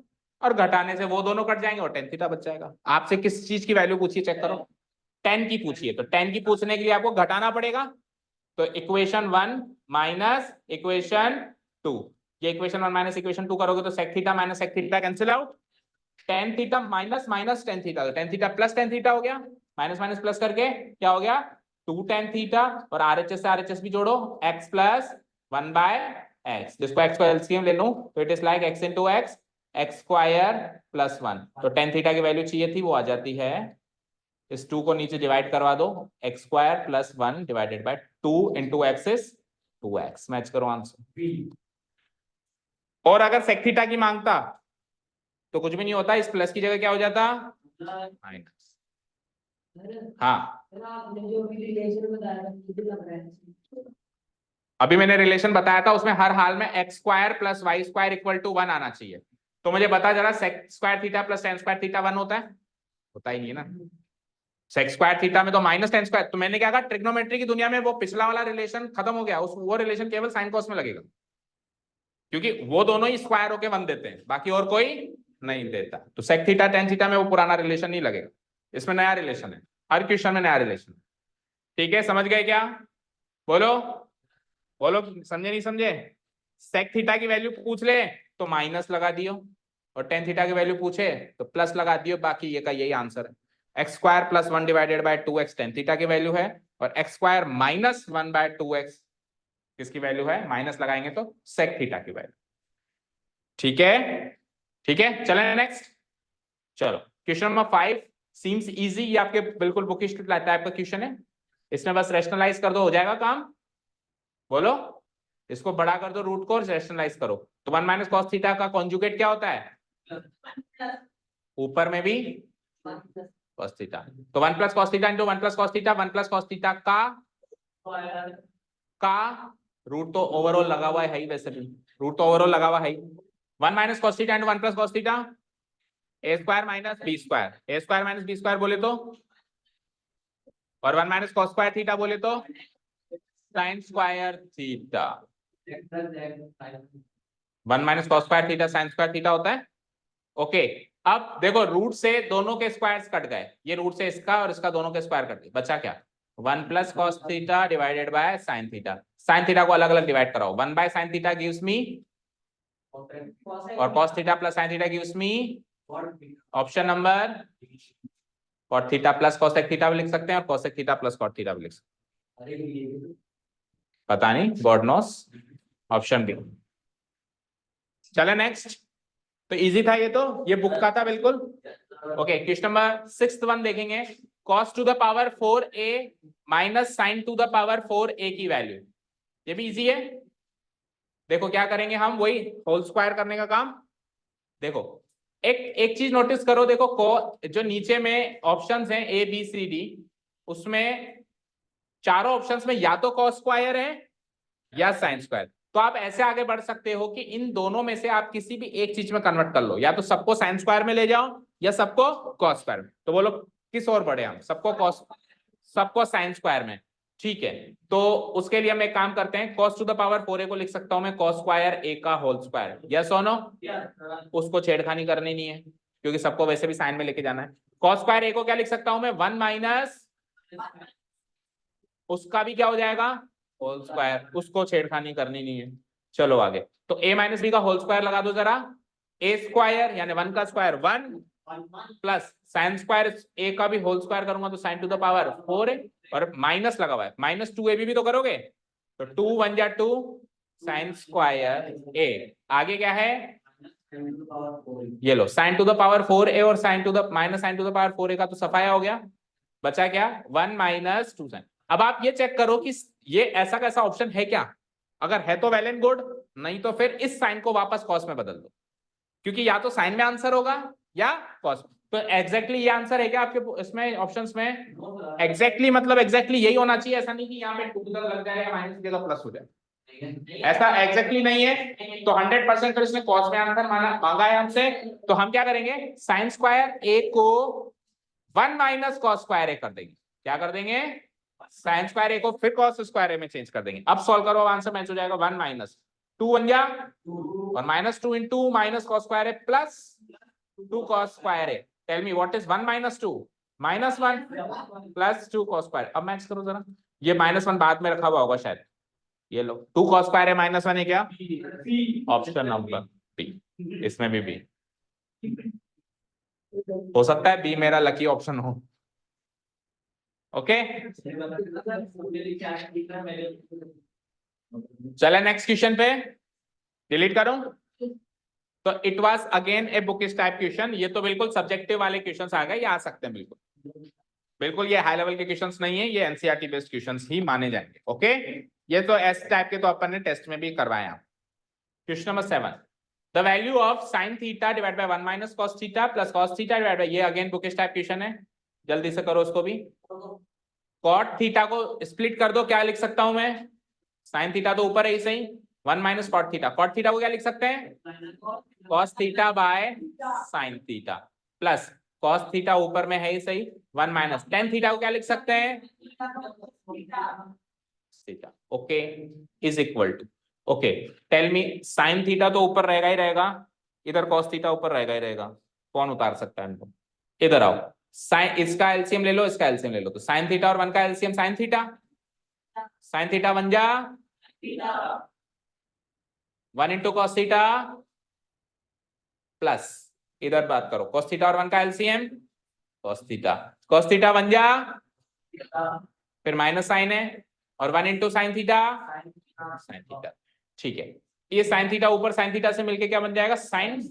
और घटाने से वो दोनों कट जाएंगे और टेन थीटा बच जाएगा। आपसे किस चीज की वैल्यू पूछिए, चेक करो, टेन की पूछिए, तो टेन की पूछने के लिए आपको घटाना पड़ेगा। तो इक्वेशन 1 माइनस इक्वेशन 2, ये इक्वेशन 1 माइनस इक्वेशन 2 करोगे तो sec theta minus sec theta cancel out, tan theta minus minus tan theta, तो tan theta plus tan theta हो गया, माइनस माइनस प्लस करके क्या हो गया, टू टेन थीटा, और आरएचएस से आरएचएस भी जोड़ो, x प्लस 1 बाय एक्स, जिसको x को एलसीएम ले लूं तो it is like x into X, X square plus 1, तो टेन थीटा की वैल्यू चाहिए थी, वो आ जाती है, इस 2 को नीचे डिवाइड करवा दो, x square plus 1 divided by 2 into x is 2x, match करो आंसर। और अगर सेक थीटा की मांगता तो कुछ भी नहीं होता, इस प्लस की जगह क्या हो जाता, माइनस। हाँ अभी मैंने रिलेशन बताया था, उसमें हर हाल में x square plus y square equal to 1 आना चाहिए, तो मुझे बता जरा, sec square theta plus tan square theta 1 होता है, होता ही नहीं है ना, सेक स्क्वायर थीटा में तो माइनस टेन स्क्वायर, तो मैंने क्या कहा, ट्रिग्नोमेट्री की दुनिया में वो पिछला वाला रिलेशन खत्म हो गया, उस वो रिलेशन केवल साइन कॉस में लगेगा, क्योंकि वो दोनों ही स्क्वायर होके 1 देते हैं, बाकी और कोई नहीं देता, तो सेक थीटा टेन थीटा में वो पुराना रिलेशन नहीं लगेगा, इसमें नया रिलेशन है, हर क्वेश्चन में नया रिलेशन। ठीक है, समझ गए क्या, बोलो बोलो, समझे नहीं समझे, सेक थीटा की वैल्यू पूछ ले तो माइनस लगा दियो, और टेन थीटा की वैल्यू पूछे तो प्लस लगा दियो, बाकी ये का यही आंसर है, x square plus 1 divided by 2x ten theta की वैल्यू है, और x square minus 1 bye 2x किसकी वैल्यू है, माइनस लगाएंगे तो सेक थीटा की वैल्यू। ठीक है, ठीक है, चलें नेक्स्ट, चलो क्वेश्चन नंबर 5 सीम्स इजी, ये आपके बिल्कुल बुकिश टाइप का क्वेश्चन है, इसमें बस रेशनलाइज कर दो, हो जाएगा काम, बोलो, इसको बड़ा कर दो रूट को और रेशनलाइज करो, तो 1 माइनस कॉस थीटा का कॉन्जुगेट क्या होता है, ऊपर में भी कॉस थीटा, तो 1 plus cos theta into 1 plus cos theta, 1 plus cos theta का रूट तो ओवरऑल लगा हुआ है ही, वैसे भी रूट तो ओवरऑल लगा हुआ है, 1 माइनस cos theta into 1 plus cos theta, A square minus B square, A square minus B square बोले तो, और 1 माइनस कॉस स्क्वायर थीटा बोले तो साइन स्क्वायर थीटा, 1 माइनस cos square theta sine square theta होता है। ओके, अब देखो रूट से दोनों के स्क्वायर्स कट गए, ये रूट से इसका और इसका दोनों के स्क्वायर कट गए, बचा क्या, 1 plus cos theta divided by sine theta, sine theta को अलग अलग डिवाइड कराओ, 1 by sine theta gives me, और cos theta plus sine theta gives me option number, cot theta plus cosec theta भी लिख सकते हैं, और cosec theta plus cot theta भी लिख सकते हैं, पता नहीं, गॉड नोस, ऑप्शन बी। चले नेक्स्ट, तो इजी था ये, तो ये बुक का था बिल्कुल। ओके, क्वेश्चन नंबर 6 देखेंगे, cos to the power 4a minus sine to the power 4a की वैल्यू, ये भी इजी है। देखो क्या करेंगे हम, वही होल स्क्वायर करने का काम। देखो एक चीज नोटिस करो, देखो जो नीचे में ऑप्शंस हैं ए बी सी डी, उसमें चारों ऑप्शंस में या तो कॉस स्क्वायर है या साइन स्क्वायर, तो आप ऐसे आगे बढ़ सकते हो कि इन दोनों में से आप किसी भी एक चीज में कन्वर्ट कर लो, या तो सबको साइन स्क्वायर में ले जाओ या सबको कॉस स्क्वायर में, तो बोलो किस ओर बढ़े हम, सबको साइन स्क्वायर में, ठीक है। तो उसके लिए हम एक काम करते हैं, cos to the power 4a को लिख सकता हूं मैं cos स्क्वायर a का होल स्क्वायर, यस और नो, उसको छेड़खानी करनी नहीं है क्योंकि सबको वैसे भी साइन में लेके जाना है। cos स्क्वायर a को क्या लिख सकता हूं मैं, 1 माइनस उसका भी क्या हो जाएगा होल स्क्वायर, उसको छेड़खानी करनी नहीं है। चलो आगे, तो a माइनस बी का होल स्क्वायर लगा दो जरा, a स्क्वायर यानी 1 का square 1 plus sine square a का भी होल स्क्वायर करूंगा तो sign to the power 4a, और माइनस लगा हुआ है, माइनस 2ab भी तो करोगे, तो 2 1 जा 2 साइन स्क्वायर a, आगे क्या है ये लो sine to the power 4a और sine to the minus sine to the power 4a का तो सफाया हो गया, बचा क्या 1 माइनस 2 साइन। अब आप ये चेक करो कि ये ऐसा कैसा ऑप्शन है क्या, अगर है तो वेल एंड गुड, नहीं तो फिर इस साइन को वापस कॉस में बदल दो, क्योंकि या तो साइन में आंसर होगा या कॉस। तो एग्जैक्टली ये आंसर है क्या आपके इसमें ऑप्शंस में, एग्जैक्टली मतलब एग्जैक्टली यही होना चाहिए, ऐसा नहीं कि यहाँ पे 2 लग जाए या माइनस की जगह प्लस हो जाए, ऐसा एग्जैक्टली नहीं है। तो 100% फिर इसमें कॉस में आंसर मांगा है हमसे, तो हम क्या करेंगे, साइन स्क्वायर ए को 1 माइनस कॉस स्क्वायर ए कर देंगे, क्या कर देंगे साइन स्क्वायर ए को फिर कॉस स्क्वायर ए में चेंज कर देंगे। अब सॉल्व करो, अब आंसर मैच हो जाएगा 1 माइनस 2 बन जा और -2 into minus cos square A plus 2 cos square A. Tell me what is 1 minus 2? -1 plus 2 cos square. अब मैच करो जरा, ये -1 बाद में रखा हुआ होगा शायद, ये लो 2 कॉस स्क्वायर है -1 है क्या? ऑप्शन नंबर बी, इसमें भी बी हो सकता है, बी मेरा लकी ऑप्शन हो। ओके चले नेक्स्ट क्वेश्चन पे, डिलीट करूं? तो it was again A bookish type question. ये तो बिल्कुल सब्जेक्टिव वाले क्वेश्चंस आ गए, ये आ सकते हैं बिल्कुल बिल्कुल, ये हाई लेवल के क्वेश्चंस नहीं है, ये एनसीईआरटी बेस्ड क्वेश्चंस ही माने जाएंगे। ओके ये तो एस टाइप के तो अपन ने टेस्ट में भी करवाए हैं। Question number 7, the value of sine theta divide bye 1 माइनस cos theta plus cos theta divide bye, ये अगेन बुकिश टाइप क्वेश्चन है, जल्दी से करो उसको भी। कॉट थीटा को स्प्लिट कर दो, क्या लिख सकता हूं मैं? साइन थीटा तो ऊपर है ही सही, 1 minus cot theta, cot theta को क्या लिख सकते हैं? Cos theta by sine theta plus cos theta ऊपर में है ही सही, 1 माइनस टेन थीटा को क्या लिख सकते हैं? Theta. Okay is equal to, okay tell me sine theta तो ऊपर रहेगा ही रहेगा, इधर कॉस थीटा ऊपर रहेगा ही रहेगा, कौन उतार सकता है इनको? इधर आओ, साइन, इसका एलसीएम ले लो, इसका एलसीएम ले लो, तो साइन थीटा और 1 का LCM sign theta, sine theta बन जा 1 इंटू कॉस थीटा प्लस इधर बात करो कॉस थीटा और 1 का एलसीएम कॉस थीटा बन जा, फिर माइनस साइन है और 1 into sine theta sine theta. ठीक है, ये साइन थीटा ऊपर साइन थीटा से मिलके क्या बन जाएगा? साइन,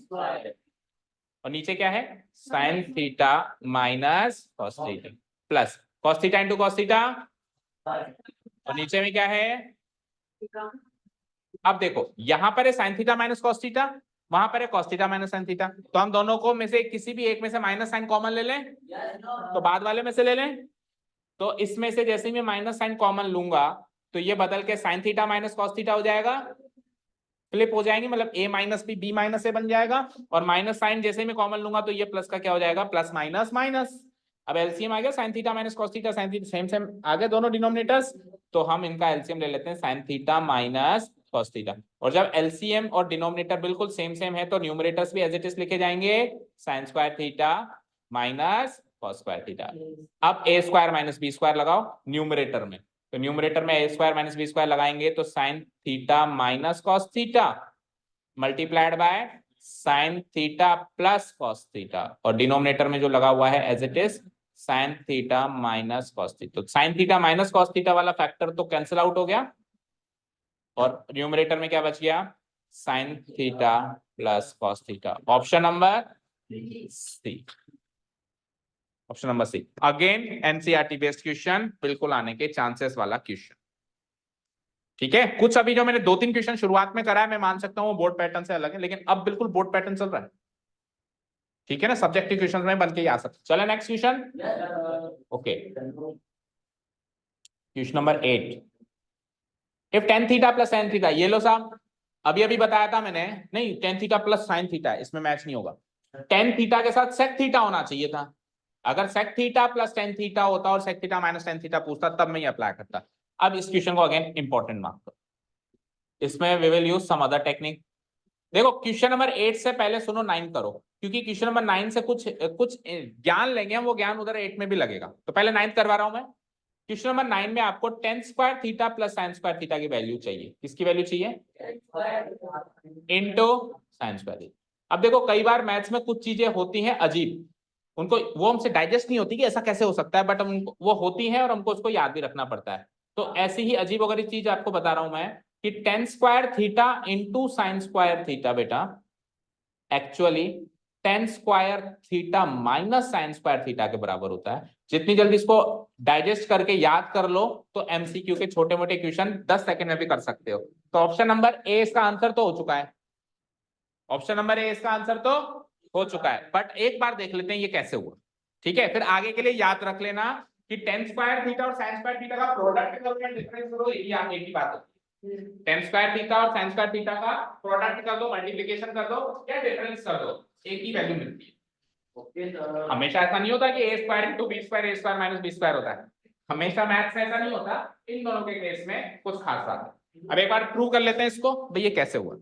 और नीचे क्या है? Sign theta minus cos theta plus cos theta into cos theta, और नीचे में क्या है? अब देखो यहां पर है sign theta minus cos theta, वहां पर है cos theta minus sine theta, तो हम दोनों को में से किसी भी एक में से माइनस साइन कॉमन ले लें, तो बाद वाले में से ले लें। तो इसमें से जैसे ही मैं माइनस साइन कॉमन लूंगा तो ये बदल के sign theta minus cos theta हो जाएगा, फ्लिप हो जाएंगे, मतलब a माइनस बी माइनस ए बन जाएगा, और माइनस साइन जैसे मैं कॉमन लूंगा तो ये प्लस का क्या हो जाएगा? Plus minus minus. अब एलसीएम आ गया sine theta minus cos theta sine theta, same same आ गए दोनों डिनोमिनेटर्स, तो हम इनका एलसीएम ले लेते हैं sign theta minus cos theta, और जब एलसीएम और डिनोमिनेटर बिल्कुल सेम सेम है तो न्यूमरेटर्स भी एज इट इज लिखे जाएंगे, sine square theta minus cos square theta. अब A square minus B square लगाओ न्यूमरेटर में, तो न्यूमरेटर में A square minus B square लगाएंगे तो sine theta minus cos theta multiplied by sine theta plus cos theta, और denominator में जो लगा हुआ है as it is sine theta minus cos theta. तो sine theta minus cos theta वाला फैक्टर तो कैंसिल आउट हो गया, और न्यूमरेटर में क्या बच गया? Sine theta plus cos theta. Option number C, option number C again NCERT based question, बिल्कुल आने के चांसेस वाला क्वेश्चन। ठीक है, कुछ अभी जो मैंने 2-3 क्वेश्चन शुरुआत में करा है मैं मान सकता हूँ बोर्ड पैटर्न से अलग है, लेकिन अब बिल्कुल बोर्ड पैटर्न चल रहा है। ठीक है ना, सब्जेक्टिव क्वेश्चन में बन के ही आ सकते। चलो next question. Okay question number 8, if ten theta plus sine theta, ये लो साहब अभी अभी बताया था मैंने, नहीं ten theta plus sine theta इसमें मैच नहीं होगा, टेन थीटा के साथ सेक थीटा होना चाहिए था। अगर sec theta plus tan theta होता और sec theta minus tan theta पूछता तब मैं ये अप्लाई करता। अब इस क्वेश्चन को अगेन इंपॉर्टेंट मार्क करो, इसमें we will use some other technique. देखो क्वेश्चन नंबर 8 से पहले सुनो 9 करो, क्योंकि क्वेश्चन नंबर 9 से कुछ कुछ ज्ञान लेंगे हम, वो ज्ञान उधर 8 में भी लगेगा, तो पहले 9 करवा रहा हूं मैं। क्वेश्चन नंबर 9 में आपको ten square theta plus sign square theta की वैल्यू चाहिए। किसकी वैल्यू चाहिए? Into sine square. अब देखो कई बार मैथ्स में कुछ चीजें होती हैं अजीब, उनको वो हमसे डाइजेस्ट नहीं होती कि ऐसा कैसे हो सकता है, बट हम वो होती है और हमको उसको याद भी रखना पड़ता है। तो ऐसी ही अजीब वगैरह चीज आपको बता रहा हूं मैं कि tan square theta into sine square theta बेटा actually tan square theta minus sine square theta के बराबर होता है। जितनी जल्दी इसको डाइजेस्ट करके याद कर लो तो एमसीक्यू के छोटे मोटे क्वेश्चन 10 सेकंड में भी कर सकते हो। तो ऑप्शन नंबर ए इसका आंसर तो हो चुका है, ऑप्शन नंबर ए इसका आंसर तो हो चुका है, बट एक बार देख लेते हैं ये कैसे हुआ। ठीक है, फिर आगे के लिए याद रख लेना कि टेन स्क्वायर थीटा और साइन स्क्वायर थीटा का प्रोडक्ट करो या डिफरेंस करो, यही एक ही बात होती है। टेन स्क्वायर थीटा और साइन स्क्वायर थीटा का प्रोडक्ट कर दो, मल्टीप्लिकेशन कर दो या डिफरेंस कर दो, एक ही वैल्यू मिलती है। हमेशा ऐसा नहीं होता कि ए square into B square A square minus B square होता है, हमेशा मैथ्स में ऐसा नहीं होता, इन दोनों के केस में कुछ खास बात है। अब एक बार प्रूव कर लेते हैं इसको, भाई ये कैसे हुआ।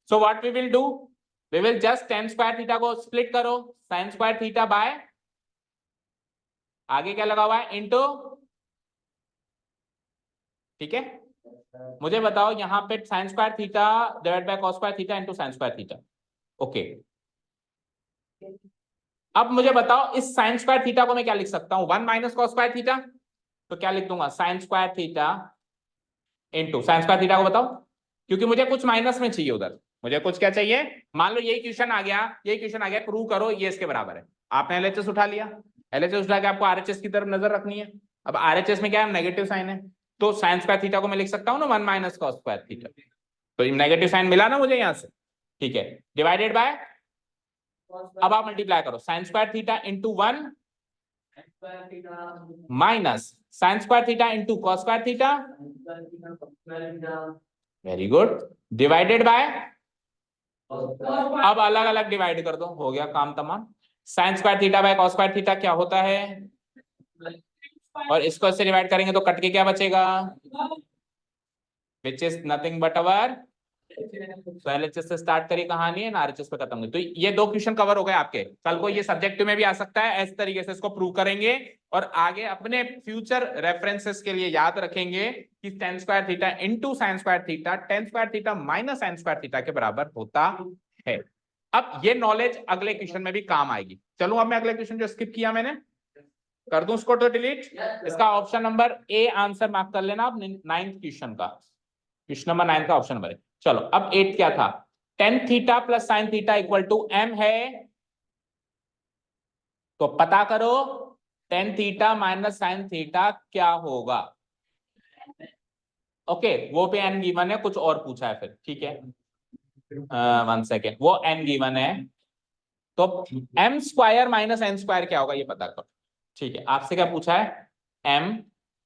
So what we will do, we will just tan square theta को स्प्लिट करो sin स्क्वायर थीटा बाय, आगे क्या लगा हुआ है, इनटू, ठीक है। मुझे बताओ यहाँ पे sin square theta divide by cos square theta into sin square theta, okay. अब मुझे बताओ इस sin स्क्वायर थीटा को मैं क्या लिख सकता हूँ, 1 माइनस cos स्क्वायर थीटा, तो क्या लिख दूंगा, sin square theta into sin square theta को बताओ, क्योंकि मुझे कुछ माइनस में चाहिए उधर, मुझे कुछ क्या चाहिए, मान लो यही क्वेश्चन आ गया, यही क्वेश्चन आ गया, प्रूव करो ये इसके बराबर है, आपने एलएचएस उठा लिया, एलएचएस उठा के आपको आरएचएस की तरफ नजर रखनी है। अब आरएचएस में क्या है, नेगेटिव साइन है, तो sin स्क्वायर थीटा को मैं लिख सकता हूँ ना 1 माइनस cos स्क्वायर थीटा, तो नेगेटिव साइन मिला ना मुझे यहाँ से, ठीक है, डिवाइडेड बाय, अब आप मल्टीप्लाई करो sin square theta into 1 minus sin square theta into cos square theta, very good, divided by, अब अलग अलग डिवाइड कर दो, हो गया काम तमाम। sin square theta bye cos square theta क्या होता है, और इसको इससे डिवाइड करेंगे तो कट के क्या बचेगा, which is nothing but our, तो एलएचएस से स्टार्ट करी कहानी है ना, आरएचएस पे खत्म हुई। तो ये दो क्वेश्चन कवर हो गए आपके, कल को ये सब्जेक्टिव में भी आ सकता है, इस तरीके से इसको प्रूव करेंगे और आगे अपने फ्यूचर रेफरेंसेस के लिए याद रखेंगे कि tan square theta into sine square theta tan square theta minus sine square theta के बराबर होता है। अब ये नॉलेज अगले क्वेश्चन में भी काम आएगी। चलो अब मैं अगले क्वेश्चन जो स्किप किया मैंने कर दूं उसको तो डिलीट, इसका option number A answer mark कर लेना आप, 9th क्वेश्चन का, क्वेश्चन नंबर 9 का ऑप्शन नंबर है। चलो अब 8 क्या था, tan theta plus sine theta equal to m है, तो पता करो tan theta minus sine theta क्या होगा। ओके वो पे n गिवन है, कुछ और पूछा है फिर, ठीक है 1 सेकेंड, वो n गिवन है, तो m square minus n square क्या होगा ये पता करो, ठीक है। आपसे क्या पूछा है, m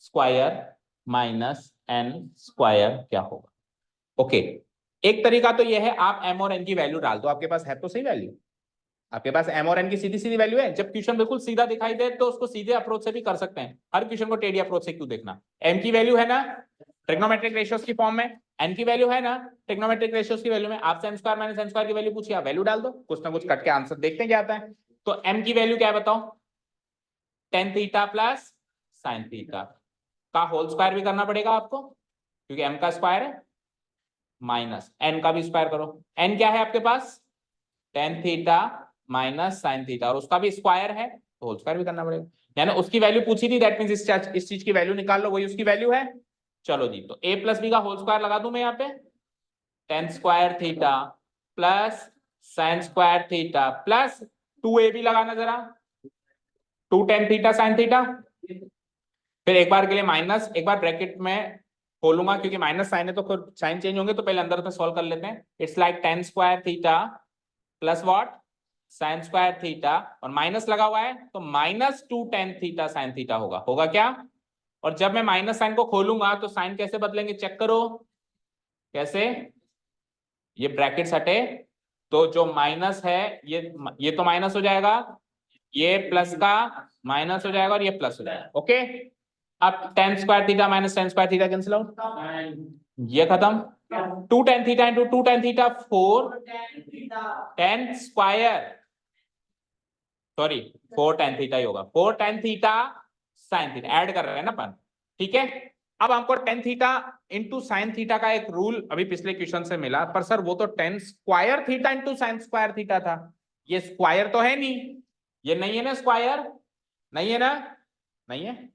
square minus n square क्या होगा, ओके। एक तरीका तो यह है, आप m और n की वैल्यू डाल दो, आपके पास है तो सही वैल्यू, आपके पास m और n की सीधी सीधी वैल्यू है। जब क्वेश्चन बिल्कुल सीधा दिखाई दे तो उसको सीधे अप्रोच से भी कर सकते हैं, हर क्वेश्चन को टेढ़ी अप्रोच से क्यों देखना। m की वैल्यू है ना ट्रिग्नोमेट्रिक रेशियोज की फॉर्म में, n की वैल्यू है ना ट्रिग्नोमेट्रिक रेशियोज की वैल्यू में, आपसे m square minus n square की वैल्यू पूछी, आप वैल्यू डाल दो, कुछ ना कुछ कट के आंसर देखते हैं क्या आता है। तो m की वैल्यू क्या है बताओ, tan theta plus sine theta का होल स्क्वायर भी करना पड़ेगा आपको, क्योंकि m का स्क्वायर है, माइनस n का भी स्क्वायर करो, n क्या है आपके पास, tan theta minus sine theta, और उसका भी स्क्वायर है तो होल स्क्वायर भी करना पड़ेगा, यानी उसकी वैल्यू पूछी थी, दैट मींस इस चीज की वैल्यू निकाल लो, वही उसकी वैल्यू है। चलो जी, तो a प्लस बी का होल स्क्वायर लगा दूं मैं यहाँ पे, tan square theta plus sign square theta plus 2ab लगाना जरा, 2 tan थीटा साइन थीटा, फिर एक बार के लिए माइनस, एक बार ब्रैकेट में खोलूंगा क्योंकि माइनस साइन है तो खुद साइन चेंज होंगे, तो पहले अंदर में सॉल्व कर लेते हैं। It's like tan square theta plus what sign square theta, और माइनस लगा हुआ है तो minus 2 tan theta sine theta होगा, होगा क्या। और जब मैं माइनस साइन को खोलूंगा तो साइन कैसे बदलेंगे चेक करो, कैसे, ये ब्रैकेट्स हटे तो जो माइनस है ये तो माइनस हो जाएगा, ये प्लस का माइनस हो जाएगा और ये प्लस हो जाएगा, ओके। अब tan square theta minus tan square theta cancel out, ये खत्म, 2 tan theta into 2 tan theta 4 tan square, sorry 4 tan theta ही होगा, 4 tan theta sine theta, add कर रहे हैं ना अपन, ठीक है। अब हमको tan theta into sine theta का एक रूल अभी पिछले क्वेश्चन से मिला, पर सर वो तो tan square theta into sine square theta था, ये स्क्वायर तो है नहीं, ये नहीं है ना स्क्वायर, नहीं है ना, नहीं है,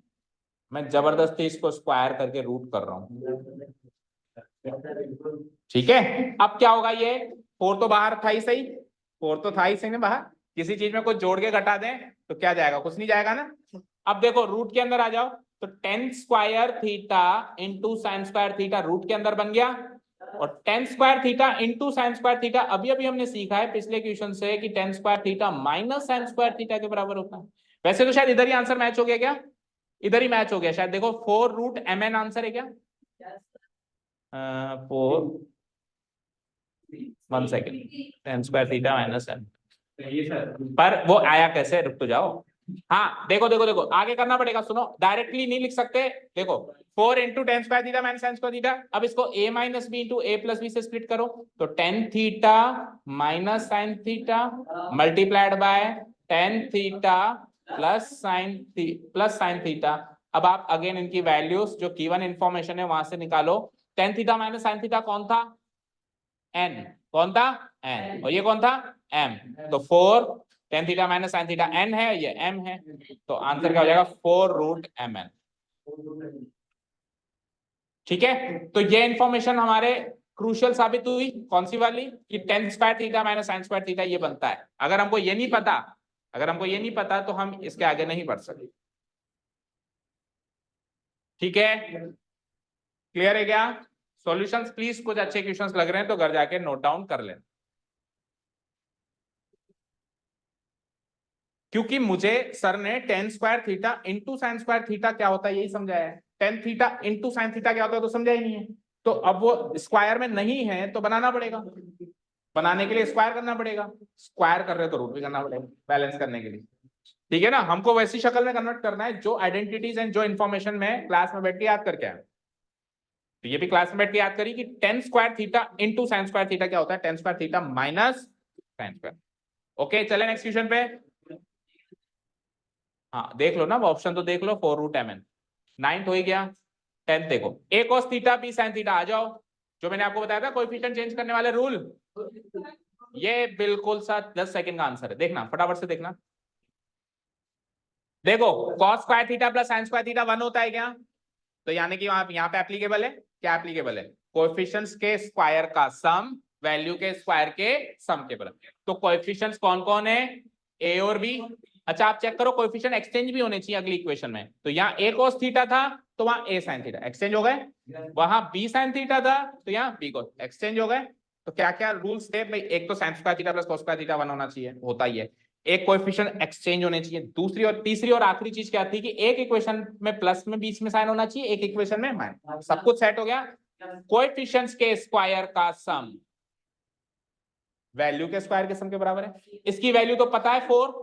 मैं जबरदस्ती इसको स्क्वायर करके रूट कर रहा हूं, ठीक है। अब क्या होगा, ये 4 तो बाहर था ही सही, 4 तो था ही सही ना बाहर, किसी चीज में कुछ जोड़ के घटा दें तो क्या जाएगा, कुछ नहीं जाएगा ना। अब देखो रूट के अंदर आ जाओ, तो tan square theta into sine square theta root के अंदर बन गया, और tan square theta into sine square theta अभी अभी हमने सीखा है पिछले क्वेश्चन से कि tan square theta minus sine square theta के बराबर होता है। वैसे तो शायद इधर ही आंसर मैच हो गया, क्या इधर ही मैच हो गया शायद, देखो 4 रूट mn आंसर है क्या, 4 1 second tan square theta minus n, पर वो आया कैसे, रुक तो जाओ, हाँ देखो देखो देखो आगे करना पड़ेगा, सुनो डायरेक्टली नहीं लिख सकते। देखो 4 into tan square theta minus sine square theta, अब इसको a minus B into A plus B से स्प्लिट करो, तो tan theta minus sine theta multiplied by tan theta plus sine theta. अब आप अगेन इनकी वैल्यूज जो गिवन इंफॉर्मेशन है वहां से निकालो। Ten theta minus sine theta कौन था, n, कौन था n, और ये कौन था m, तो 4 ten theta minus sine theta n है, ये m है, तो आंसर क्या हो जाएगा 4 रूट mn। ठीक है, तो ये इंफॉर्मेशन हमारे क्रूशियल साबित हुई, कौन सी वाली, कि tan square theta minus sine square theta ये बनता है। अगर हमको ये नहीं पता, अगर हमको ये नहीं पता तो हम इसके आगे नहीं बढ़ सकते। ठीक है, क्लियर है क्या? सॉल्यूशंस प्लीज, कुछ अच्छे क्वेश्चंस लग रहे हैं तो घर जाके नोट डाउन कर लेना, क्योंकि मुझे सर ने ten square theta into sine square theta क्या होता है यही समझाया है, tan theta into sign theta क्या होता है तो समझा ही नहीं है। तो अब वो स्क्वायर में नहीं है तो बनाना पड़ेगा, बनाने के लिए स्क्वायर करना पड़ेगा, स्क्वायर कर रहे हो तो रूट भी करना पड़ेगा बैलेंस करने के लिए। ठीक है ना, हमको वैसी शक्ल में कन्वर्ट करना है जो आइडेंटिटीज एंड जो इन्फॉर्मेशन में क्लास में बैठ के याद करके आए। तो ये भी क्लास में बैठ के याद करी कि tan square theta into sine square theta क्या होता है, ten square theta minus sine square. Okay चले नेक्स्ट क्वेश्चन पे। हाँ देख लो ना, ऑप्शन तो देख लो, 4 रूट mn। नाइन्थ हो ही गया, टेंथ देखो, a cos theta b sin theta, आ जाओ, जो मैंने आपको बताया था कोएफिशिएंट चेंज करने वाले रूल, ये बिल्कुल सा 10 सेकंड का आंसर है, देखना फटाफट से देखना। देखो cos square theta plus sin square theta 1 होता है क्या, तो यानी कि यहाँ पे एप्लीकेबल है, क्या एप्लीकेबल है, कोएफिशिएंट्स के स्क्वायर का सम वैल्यू के स्क्वायर के सम के बराबर। तो कोएफिशिएंट्स कौन कौन है, a और b। अच्छा आप चेक करो कोएफिशिएंट एक्सचेंज भी होने चाहिए अगली इक्वेशन में, तो यहाँ a cos थीटा था तो वहां a sin थीटा एक्सचेंज हो गए, वहां b sin थीटा था तो यहाँ b cos एक्सचेंज हो गए। तो क्या क्या रूल्स थे भाई, एक तो sin square theta plus cos square theta 1 होना चाहिए, होता ही है, एक कोएफिशिएंट एक्सचेंज होने चाहिए, दूसरी और तीसरी और आखिरी चीज क्या थी कि एक इक्वेशन में प्लस में बीच में साइन होना चाहिए, एक इक्वेशन में माइनस, सब कुछ सेट हो गया। कोएफिशिएंट्स के स्क्वायर का सम वैल्यू के स्क्वायर के सम के बराबर है, इसकी वैल्यू तो पता है 4,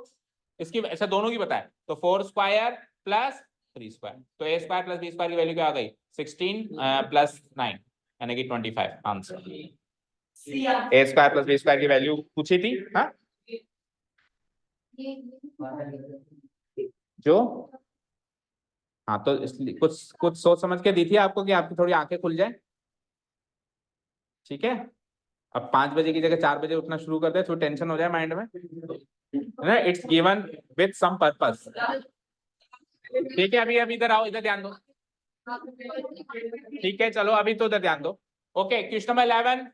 इसकी ऐसा दोनों की पता है, तो 4 स्क्वायर प्लस 3 स्क्वायर, तो a square plus b square की वैल्यू क्या आ गई 16 प्लस 9 यानी कि 25 answer. a square plus b square की वैल्यू पूछी थी, हाँ जो, हाँ तो इसलिए कुछ कुछ सोच समझ के दी थी आपको कि आपकी थोड़ी आंखें खुल जाए। ठीक है, अब 5 बजे की जगह 4 बजे उठना शुरू कर दे, थोड़ी टेंशन हो जाए माइंड में, है ना, it's given with some purpose. ठीक है, अभी अभी इधर आओ, इधर ध्यान दो। ठीक है चलो अभी तो इधर ध्यान दो। ओके क्वेश्चन नंबर 11,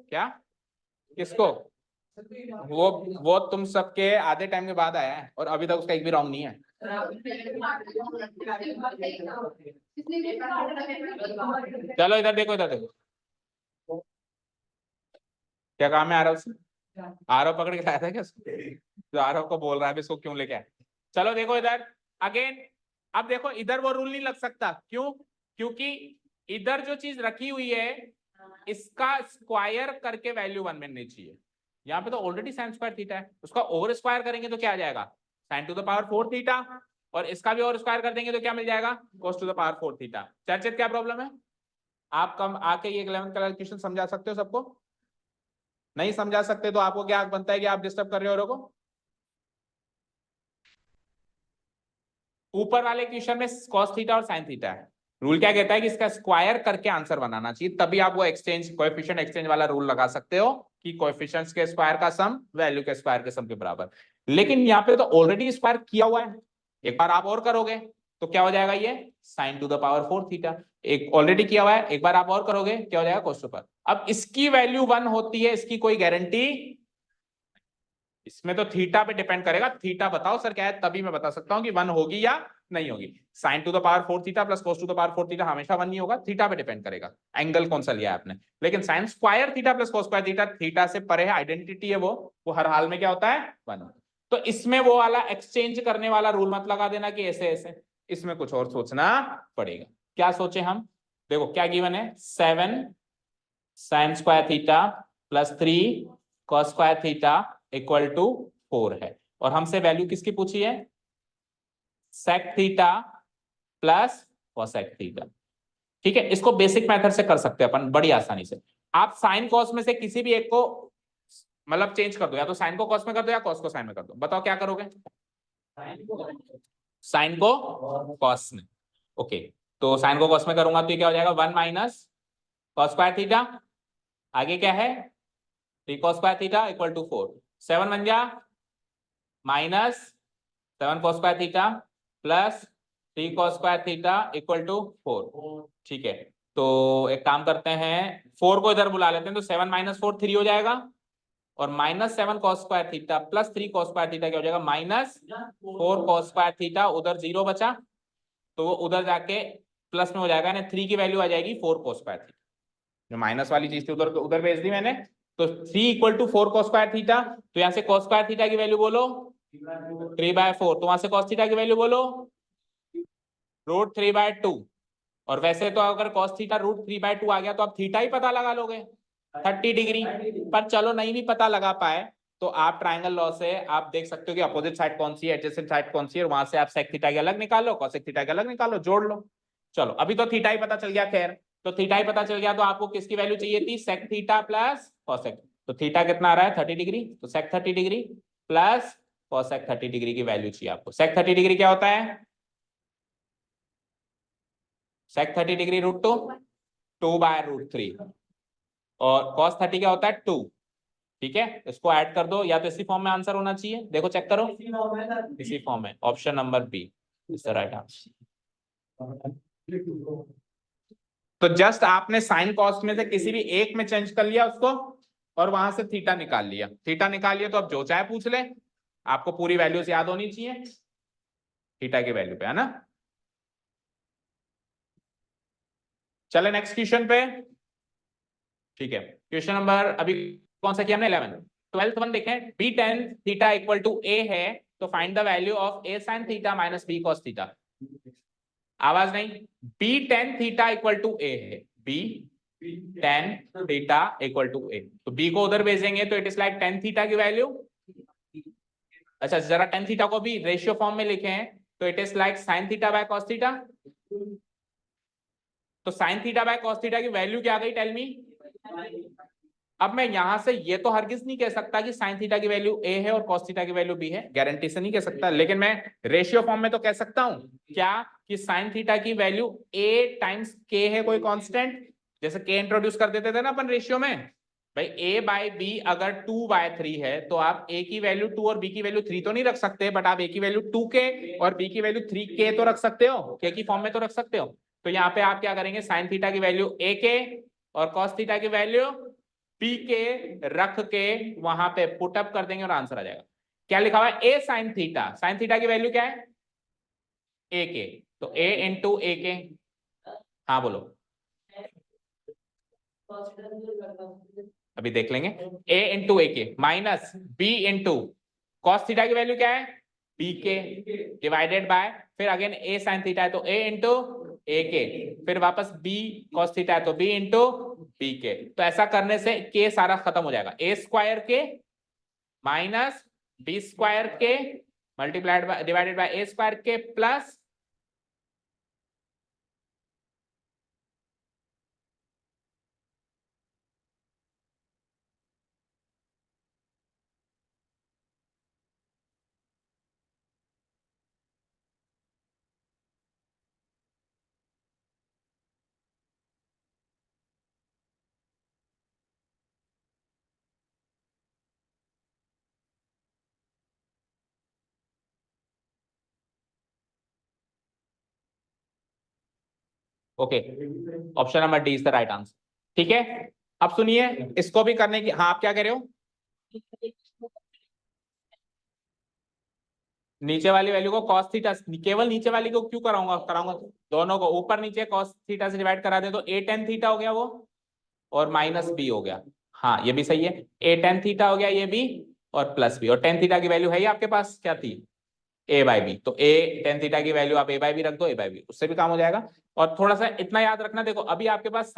क्या किसको, वो तुम सबके आधे टाइम के बाद आया है और अभी तक उसका एक भी रॉन्ग नहीं है। चलो इधर देखो, इधर देखो, क्या काम है आरव से, आरव पकड़ के लाया था क्या उसको? जो आरव को बोल रहा है इसको क्यों लेके आए। चलो देखो इधर अगेन, अब देखो इधर वो रूल नहीं लग सकता, क्यों, क्योंकि इधर जो चीज रखी हुई है इसका स्क्वायर करके वैल्यू 1 बननी चाहिए, यहाँ पे तो ऑलरेडी साइन स्क्वायर थीटा है, उसका ओवर स्क्वायर करेंगे तो क्या आ जाएगा sign to the power 4 theta, और इसका भी ओवर स्क्वायर कर देंगे तो क्या मिल जाएगा कोस टू द पावर 4 थीटा। चर्चित क्या प्रॉब्लम है, आप कम आके ये 11th का क्वेश्चन समझा सकते हो सबको, नहीं समझा सकते तो आपको क्या बनता है कि आप डिस्टर्ब कर रहे हो को। ऊपर वाले क्वेश्चन में cos थीटा और sin थीटा है, रूल क्या कहता है कि इसका स्क्वायर करके आंसर बनाना चाहिए, तभी आप वो एक्सचेंज कोएफिशिएंट एक्सचेंज वाला रूल लगा सकते हो कि कोएफिशिएंट्स के स्क्वायर का सम वैल्यू के स्क्वायर के सम के बराबर। लेकिन यहाँ पे तो ऑलरेडी स्क्वायर किया हुआ है, एक बार आप और करोगे तो क्या हो जाएगा ये sin to the power 4 theta, एक ऑलरेडी किया हुआ है, एक बार आप और करोगे क्या हो जाएगा cos टू पावर। अब इसकी वैल्यू 1 होती है, इसकी कोई गारंटी, इसमें तो थीटा पे डिपेंड करेगा, थीटा बताओ सर क्या है, तभी मैं बता सकता हूं कि 1 होगी या नहीं होगी। Sine to the power 4 theta plus cos to the power 4 theta हमेशा 1 नहीं होगा, थीटा पे डिपेंड करेगा एंगल कौन सा लिया है आपने। लेकिन sign square theta plus cos square theta theta से परे है, आइडेंटिटी है वो हर हाल में क्या होता है 1। तो इसमें वो वाला एक्सचेंज करने वाला रूल मत लगा देना कि ऐसे ऐसे, इसमें कुछ और सोचना पड़ेगा। क्या सोचे हम, देखो क्या गिवन है 7 sine square theta plus 3 cos square theta equal to 4 है। और हमसे वैल्यू किसकी पूछी है, sec theta plus cosec theta. ठीक है, इसको बेसिक मेथड से कर सकते हैं अपन बड़ी आसानी से। आप साइन कॉस में से किसी भी एक को मतलब चेंज कर दो, या तो साइन को कॉस में कर दो या कॉस को साइन में कर दो, बताओ क्या करोगे। साइन को कॉस में, ओके। तो साइन को कॉस में करूंगा तो ये क्या हो जाएगा, 1 माइनस कॉस स्क्वायर थीटा, आगे क्या है 3 cos square theta equal to 4, 7 बन गया minus 7 cos square theta plus 3 cos square theta equal to 4। ठीक है, तो एक काम करते हैं 4 को इधर बुला लेते हैं, तो 7 माइनस 4 3 हो जाएगा, और minus 7 cos square theta plus 3 cos square theta क्या हो जाएगा, माइनस 4 कॉस स्क्वायर थीटा, उधर 0 बचा तो वो उधर जाके प्लस में हो जाएगा ना, 3 की वैल्यू आ जाएगी 4 कॉस स्क्वायर थीटा, जो माइनस वाली चीज थी उधर उधर भेज दी मैंने। तो 3 equal to 4 cos square theta, तो यहाँ से कॉस स्क्वायर थीटा की वैल्यू बोलो 3/4, तो वहां से कॉस थीटा की वैल्यू बोलो √3/2। और वैसे तो अगर कॉस थीटा √3/2 आ गया तो आप थीटा ही पता लगा लोगे 30 डिग्री, पर चलो नहीं भी पता लगा पाए तो आप ट्रायंगल लॉ से आप देख सकते हो कि अपोजिट साइड कौन सी है, एडजेसेंट साइड कौन सी है, और वहां से आप सेक थीटा के अलग निकालो, कॉसेक थीटा के अलग निकालो, जोड़ लो। चलो अभी तो थीटा ही पता चल गया, खैर तो थीटा ही पता चल गया, तो आपको किसकी वैल्यू चाहिए थी, सेक थीटा प्लस कॉसेक। तो थीटा कितना आ रहा है 30 डिग्री, तो सेक 30 डिग्री प्लस कॉसेक 30 डिग्री की वैल्यू चाहिए आपको। सेक 30 डिग्री क्या होता है, सेक 30 डिग्री √2, 2/√3, और कॉस 30 क्या होता है 2। ठीक है, इसको ऐड कर दो, या तो इसी फॉर्म में आंसर होना चाहिए, देखो चेक करो, इसी फॉर्म में, option number B is the right answer. तो जस्ट आपने साइन कॉस में से किसी भी एक में चेंज कर लिया उसको, और वहां से थीटा निकाल लिया, थीटा निकाल लिया तो अब जो चाहे पूछ ले, आपको पूरी वैल्यूज याद होनी चाहिए थीटा की वैल्यू पे, है ना। चले नेक्स्ट क्वेश्चन पे। ठीक है, क्वेश्चन नंबर अभी कौन सा किया हमने, 11। 12th वन देखें, B tan theta equal to A है, तो find the value of A sine theta minus B cos theta. आवाज नहीं, B tan theta equal to A है, B tan theta equal to A, तो B को उधर भेजेंगे तो it is like tan theta की वैल्यू। अच्छा जरा टेन थीटा को भी रेशियो फॉर्म में लिखे हैं, तो it is like sine theta by cos theta. तो sine theta by cos theta की वैल्यू क्या आ गई, टेल मी। अब मैं यहां से ये तो हरगिज नहीं कह सकता कि साइन थीटा की वैल्यू ए है और कॉस थीटा की वैल्यू बी है, गारंटी से नहीं कह सकता, लेकिन मैं रेशियो फॉर्म में तो कह सकता हूं क्या, कि साइन थीटा की वैल्यू ए टाइम्स के है, कोई कांस्टेंट, जैसे के इंट्रोड्यूस कर देते थे ना अपन रेशियो में, भाई ए बाय बी अगर 2/3 है तो आप ए की वैल्यू 2 और बी की वैल्यू 3 तो नहीं रख सकते, बट आप ए की वैल्यू 2k और बी की वैल्यू 3k तो रख सकते हो, के की फॉर्म में तो रख सकते हो। तो यहाँ पे आप क्या करेंगे, साइन थीटा की वैल्यू ए के और कॉस थीटा की वैल्यू पी के रख के वहां पे पुटअप कर देंगे और आंसर आ जाएगा। क्या लिखा हुआ है, ए साइन थीटा, साइन थीटा की वैल्यू क्या है ए के, तो ए इंटू ए के, हाँ बोलो अभी देख लेंगे, ए इंटू ए के minus B into cos theta की वैल्यू क्या है बी के डिवाइडेड बाय, फिर अगेन ए साइन थीटा है तो ए इंटू ए के, फिर वापस बी कॉस थीटा है तो बी इंटू बी के। तो ऐसा करने से के सारा खत्म हो जाएगा, ए स्क्वायर के माइनस बी स्क्वायर के multiplied by divided by a square के plus okay, option number d is the right answer. ठीक है, अब सुनिए इसको भी करने की, हाँ आप क्या कह रहे हो, नीचे वाली वैल्यू को cos थीटा, केवल नीचे वाली को क्यों कराऊंगा दोनों को ऊपर नीचे cos थीटा से डिवाइड करा दे तो a tan थीटा हो गया वो, और माइनस b हो गया, हाँ ये भी सही है, a tan थीटा हो गया ये भी, और प्लस b, और tan थीटा की वैल्यू है ही आपके पास क्या थी a/b, तो a tan थीटा की वैल्यू आप a/b रख दो, a/b उससे भी काम हो जाएगा। और थोड़ा सा इतना याद रखना, देखो अभी आपके पास